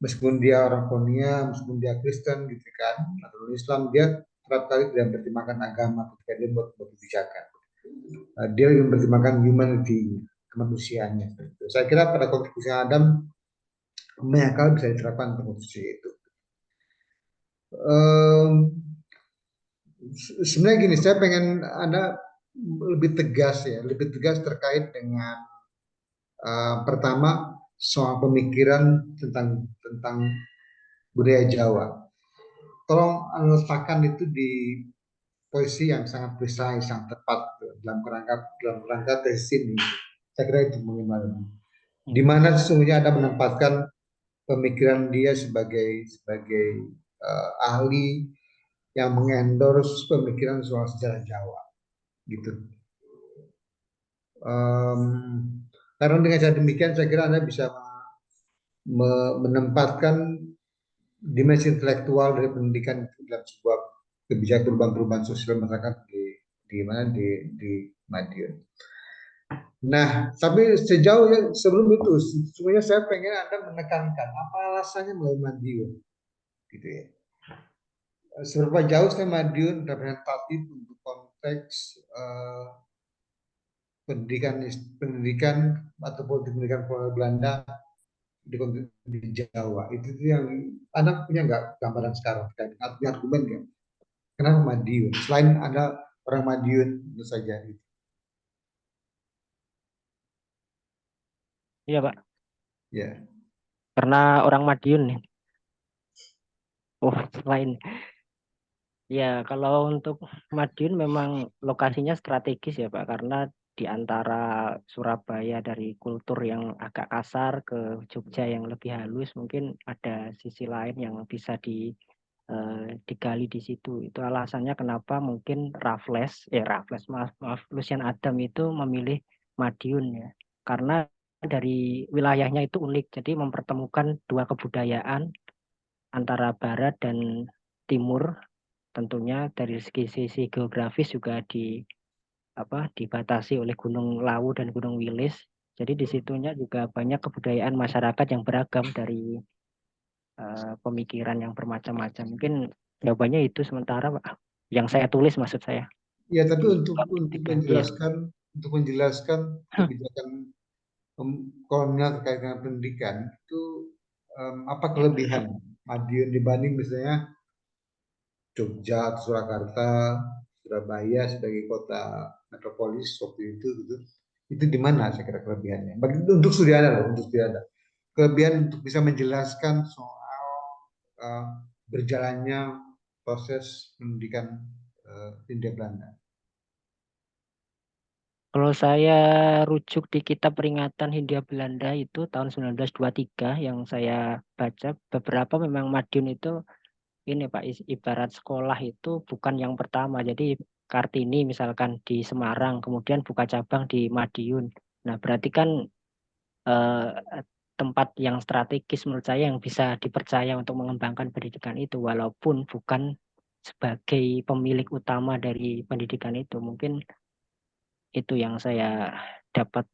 meskipun dia orang Korea, meskipun dia Kristen gitu kan, atau Islam, dia kerap kali tidak mempertimbangkan agama ketika dia buat kebijakan. Dia lebih mempertimbangkan humanity, kemanusiaannya. Gitu. Saya kira pada kontribusi Adam, akal bisa diterapkan untuk posisi itu. Sebenarnya gini, saya pengen Anda lebih tegas ya, lebih tegas terkait dengan pertama soal pemikiran tentang budaya Jawa. Tolong letakkan itu di posisi yang sangat precise, yang tepat dalam kerangka tesis ini. Saya kira itu minimal. Di mana sesungguhnya Anda menempatkan pemikiran dia sebagai ahli yang mengendorse pemikiran soal sejarah Jawa, gitu. Karena dengan cara demikian saya kira Anda bisa menempatkan dimensi intelektual dari pendidikan dalam sebuah kebijakan perubahan-perubahan sosial masyarakat di mana di Madiun. Nah, tapi sebelum itu, sebenarnya saya pengen Anda menekankan apa alasannya mulai Madiun, gitu ya. Seberapa jauh saya Madiun representatif untuk konteks pendidikan atau politik pendidikan kolonial Belanda di Jawa. Itu yang Anda punya nggak gambaran sekarang terkait punya argumen nggak? Kenapa Madiun? Selain Anda orang Madiun tentu saja. Iya Pak, Ya. karena orang Madiun nih. Oh, selain ya kalau untuk Madiun memang lokasinya strategis ya Pak, karena di antara Surabaya dari kultur yang agak kasar ke Jogja yang lebih halus, mungkin ada sisi lain yang bisa digali di situ. Itu alasannya kenapa mungkin Raffles, maaf, Lucian Adam itu memilih Madiun ya, karena dari wilayahnya itu unik, jadi mempertemukan dua kebudayaan antara Barat dan Timur. Tentunya dari sisi geografis juga dibatasi oleh Gunung Lawu dan Gunung Wilis. Jadi di situnya juga banyak kebudayaan masyarakat yang beragam dari pemikiran yang bermacam-macam. Mungkin jawabannya itu sementara Pak. Yang saya tulis maksud saya. Ya, tapi Di untuk iya. menjelaskan kebijakan kolonial terkait dengan pendidikan itu apa kelebihan Madiun dibanding misalnya Jogja atau Surakarta, Surabaya sebagai kota metropolis waktu itu gitu. Itu di mana saya kira kelebihannya? Untuk studi Anda loh, untuk studi Anda. Kelebihan untuk bisa menjelaskan soal uh, berjalannya proses pendidikan Hindia Belanda. Kalau saya rujuk di kitab peringatan Hindia Belanda itu tahun 1923 yang saya baca, beberapa memang Madiun itu ini Pak, ibarat sekolah itu bukan yang pertama. Jadi Kartini misalkan di Semarang, kemudian buka cabang di Madiun. Nah, berarti kan eh, tempat yang strategis menurut saya yang bisa dipercaya untuk mengembangkan pendidikan itu, walaupun bukan sebagai pemilik utama dari pendidikan itu. Mungkin itu yang saya dapat.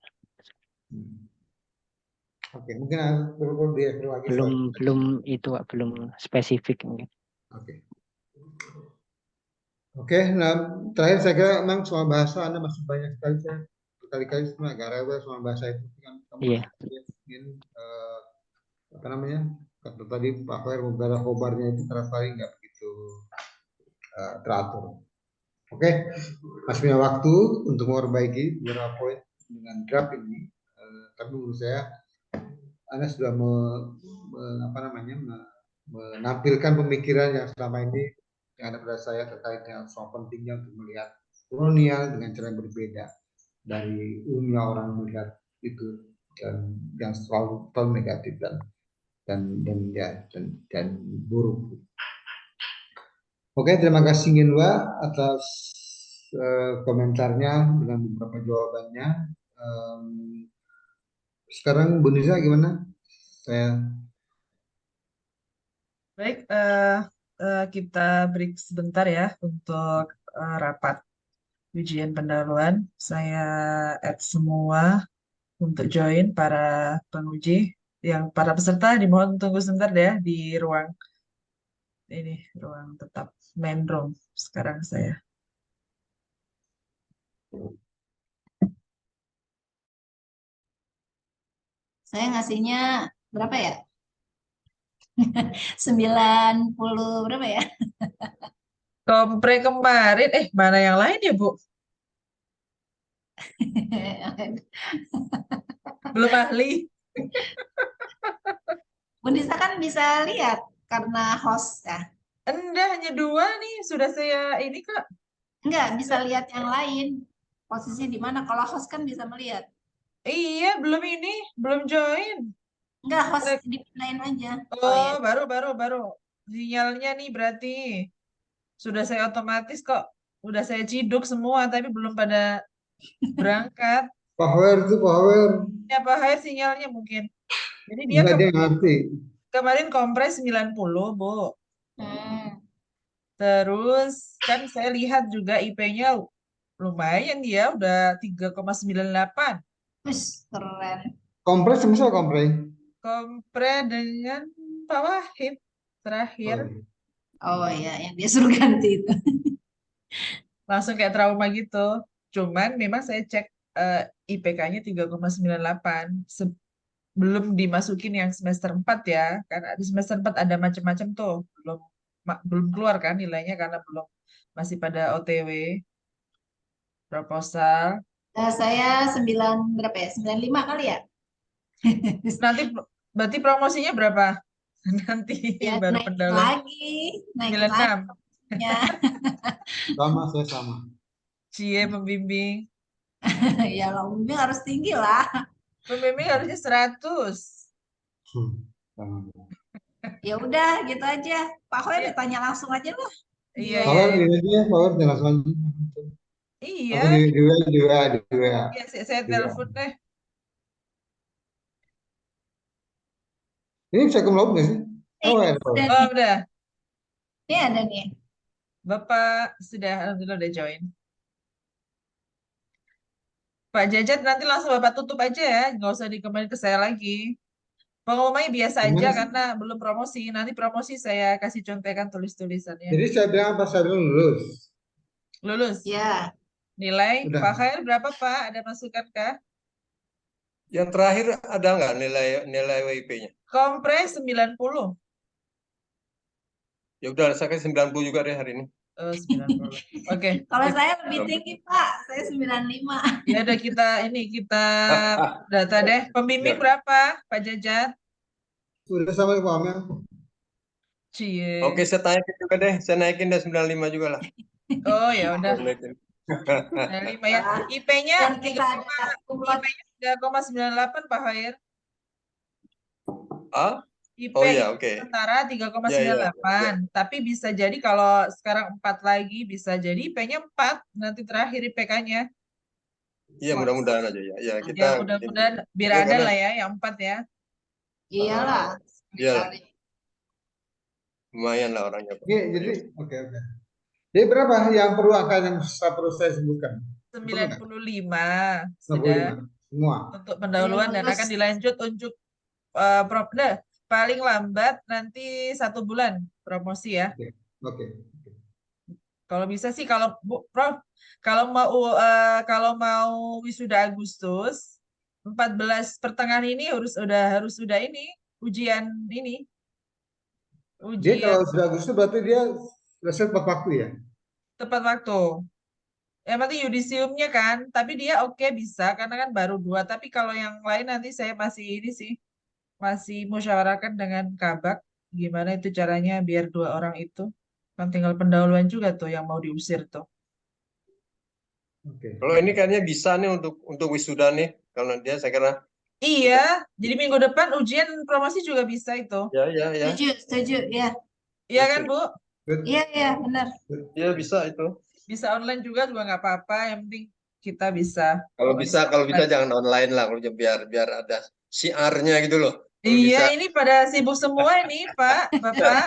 Oke, mungkin perlu dievaluasi lagi soal itu. Belum spesifik mungkin. Oke. Oke, nah terakhir saya kira memang soal bahasa Anda masih banyak sekali, saya berkali-kali sebenarnya agak rewel soal bahasa itu kan kamu Iya. ingin apa namanya, kata tadi Pak Fer beberapa khobarnya itu terasa nggak begitu teratur. Oke, masih punya waktu untuk memperbaiki beberapa poin dengan draft ini. Tapi menurut saya Anda sudah menampilkan pemikiran yang selama ini yang ada pada saya terkait dengan soal pentingnya untuk melihat kolonial dengan cara yang berbeda dari umumnya orang melihat itu, dan yang selalu negatif dan buruk. Oke, terima kasih Ngenwa atas komentarnya dengan beberapa jawabannya. Sekarang Bu Nisa gimana? Baik, kita break sebentar ya untuk rapat ujian pendahuluan. Saya add semua untuk join para penguji. Yang para peserta dimohon tunggu sebentar ya di ruang tetap main room. Sekarang saya. Saya ngasihnya berapa ya? 90 berapa ya? Kompre kemarin, mana yang lain ya Bu? Belum ahli. Bu Nisa kan bisa lihat karena host ya. Enggak, hanya 2 nih. Sudah saya ini Kak. Enggak, bisa lihat yang lain. Posisinya di mana? Kalau host kan bisa melihat. Iya, belum join. Enggak, host dipindahin aja. Oh, ya. baru. Sinyalnya nih berarti. Sudah saya otomatis kok. Udah saya ciduk semua, tapi belum pada berangkat. Power. Ya, Pak Hai sinyalnya mungkin. Jadi dia Enggak, dia ngerti. kemarin kompres 90, Bu. Terus kan saya lihat juga IP-nya lumayan dia, udah 3,98. Wih, keren. Kompres bisa kompres. Kompre dengan Pak Wahid terakhir. Oh ya, yang dia suruh ganti itu. Langsung kayak trauma gitu. Cuman memang saya cek IPK-nya 3,98. Belum dimasukin yang semester 4 ya. Karena di semester 4 ada macam-macam tuh. Belum keluar kan nilainya karena belum masih pada OTW proposal. Saya 9 berapa ya? 95 kali ya? Nanti berarti promosinya berapa? Nanti Ya, baru naik pendahuluan. lagi. Naik 96. lagi. Ya. Saya sama. Cie pembimbing. Ya, pembimbing harus tinggi lah. Pembimbing harusnya 100. Ya udah, gitu aja. Pak Hoer Iya. ditanya langsung aja lah. Iya. Power langsung. Iya. Aku di WA. Iya, saya telepon deh. Ini bisa cum nggak sih? Udah. Ini ada nih. Bapak sudah, alhamdulillah udah join. Pak Jajat nanti langsung Bapak tutup aja ya, nggak usah dikomen ke saya lagi. Pengumumannya biasa aja karena belum promosi. Nanti promosi saya kasih contekan tulis-tulisannya. Jadi saya bilang apa, saya bilang lulus. Lulus? Ya. Nilai? Udah. Pak Khair berapa Pak? Ada masukan kah? Yang terakhir ada nggak nilai WIP-nya? Kompres 90. Ya udah, saya kasih 90 juga deh hari ini. 90. Oke. Kalau saya lebih tinggi Pak, saya 95. Ya udah kita data deh. Pembimbing berapa Pak Jajat? Sudah sama Pak Amel. Cie. Oke, saya tanya juga deh. Saya naikin deh 95 juga lah. Oh ya udah. Naikin. 95 ya. IP-nya 3,98 Pak Khair. IP Oh ya, oke. sementara 3,98. Tapi bisa jadi kalau sekarang 4 lagi, bisa jadi IP-nya 4 nanti terakhir IPK-nya. Iya, mudah-mudahan aja ya. Ya, Ada. kita Mudah-mudahan biar Ya, ada karena- lah ya yang 4 ya. Iyalah. Iyalah. lumayan lah orangnya, Pak. Oke, jadi oke. Jadi berapa yang perlu angka yang perlu saya sebutkan? 95 95 sudah semua. untuk pendahuluan dan lulus. akan dilanjut untuk paling lambat nanti 1 bulan promosi ya. Oke. Kalau bisa sih kalau Prof kalau mau wisuda Agustus 14 pertengahan ini harus sudah ini ujian ini. Dia Ujian kalau sudah Agustus berarti dia selesai tepat waktu ya? tepat waktu. Ya nanti yudisiumnya kan, tapi dia oke bisa karena kan baru 2. Tapi kalau yang lain nanti saya masih ini sih, masih musyawarahkan dengan Kabak gimana itu caranya biar 2 orang itu kan tinggal pendahuluan juga tuh yang mau diusir tuh. Oke. Kalau ini kayaknya bisa nih untuk wisuda nih. Kalau dia saya kira Iya, jadi minggu depan ujian promosi juga bisa itu. ya. Setuju, ya. Iya kan, Bu? Iya, benar. Ya bisa itu. Bisa online juga nggak apa-apa, yang penting kita bisa. Kalau bisa jangan online lah, kalau biar ada siarnya gitu loh. Kalau Iya, bisa. ini pada sibuk semua ini, Pak, Bapak.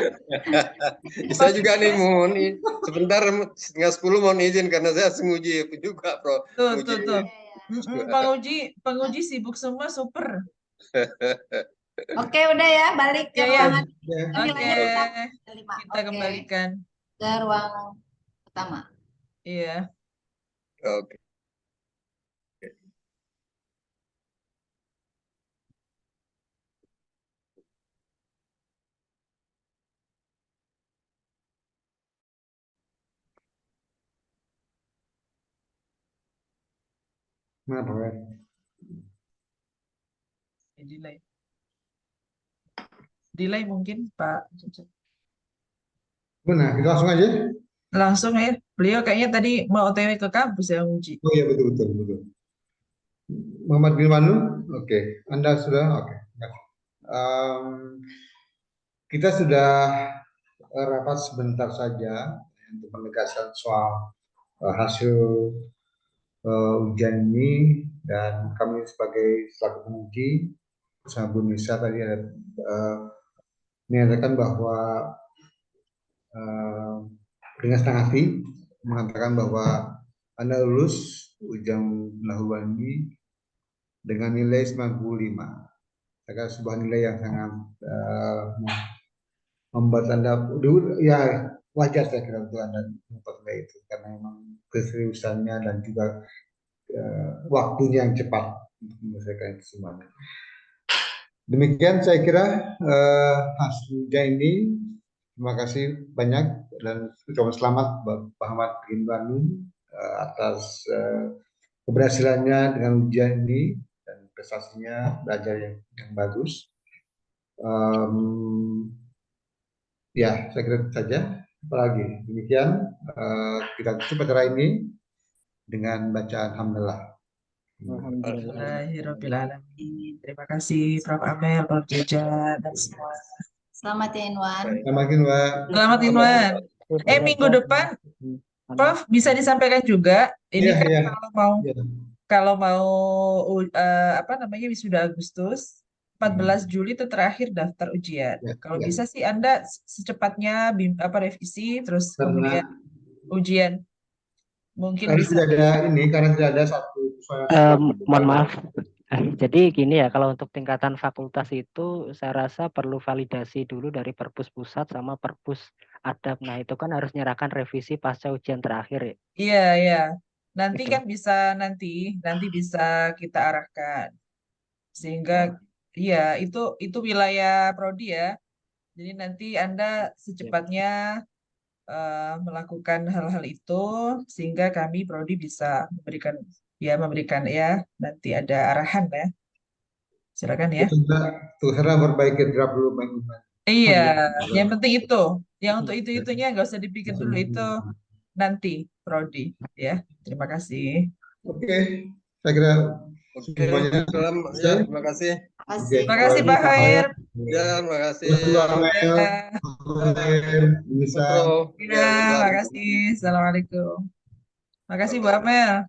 Saya juga nih mau nih sebentar setengah 10 mau izin karena saya nguji juga, Bro. Tuh. Nguji. Penguji sibuk semua, super. Oke, udah ya, balik ke Ya. ruangan. Oke, Nilainya kita kembalikan. ke ruang pertama. Iya. Oke. Mana Pak? Delay mungkin, Pak. Benar, kita langsung aja. Langsung ya. Beliau kayaknya tadi mau OTW ke kampus ya, uji. Oh iya betul. Muhammad bin Manu, oke. Anda sudah, oke. Kita sudah rapat sebentar saja untuk menegaskan soal hasil ujian ini, dan kami sebagai selaku penguji bersama Bu Nisa tadi ada menyatakan bahwa dengan senang hati mengatakan bahwa Anda lulus ujian pendahuluan ini dengan nilai 95. Saya sebuah nilai yang sangat membuat Anda ya wajar saya kira untuk Anda memperoleh itu karena memang keseriusannya dan juga waktunya yang cepat untuk menyelesaikan itu semuanya. Demikian saya kira hasilnya ini. Terima kasih banyak dan ucapan selamat Pak Ahmad bin Bandung atas keberhasilannya dengan ujian ini dan prestasinya belajar yang bagus. Ya, saya kira itu saja. Apalagi demikian kita tutup acara ini dengan bacaan Alhamdulillah. Alhamdulillahirrahmanirrahim. Terima kasih Prof. Amel, Prof. Jeja, dan semua. Selamat ya, Inwan. Selamat Inwan. Minggu depan, Prof, bisa disampaikan juga. Ini kan kalau mau wisuda Agustus, 14 Juli itu terakhir daftar ujian. Kalau bisa sih Anda secepatnya revisi, terus kemudian ujian. Mungkin karena bisa. karena tidak ada satu. Mohon maaf. Jadi gini ya, kalau untuk tingkatan fakultas itu saya rasa perlu validasi dulu dari Perpus Pusat sama Perpus Adab. Nah, itu kan harus nyerahkan revisi pasca ujian terakhir ya. Iya. Nanti kan nanti bisa kita arahkan. Sehingga iya, itu wilayah prodi ya. Jadi nanti Anda secepatnya melakukan hal-hal itu sehingga kami prodi bisa memberikan nanti ada arahan ya. Silakan ya. Karena memperbaiki draft dulu. Iya, yang penting itu. Yang untuk itunya nggak usah dipikir dulu, itu nanti prodi ya. Terima kasih. Oke, saya kira semuanya. Terima kasih. Terima kasih Pak Khair. Ya, terima kasih. Bisa. Ya, terima kasih. Assalamualaikum. Terima kasih Bu Amel.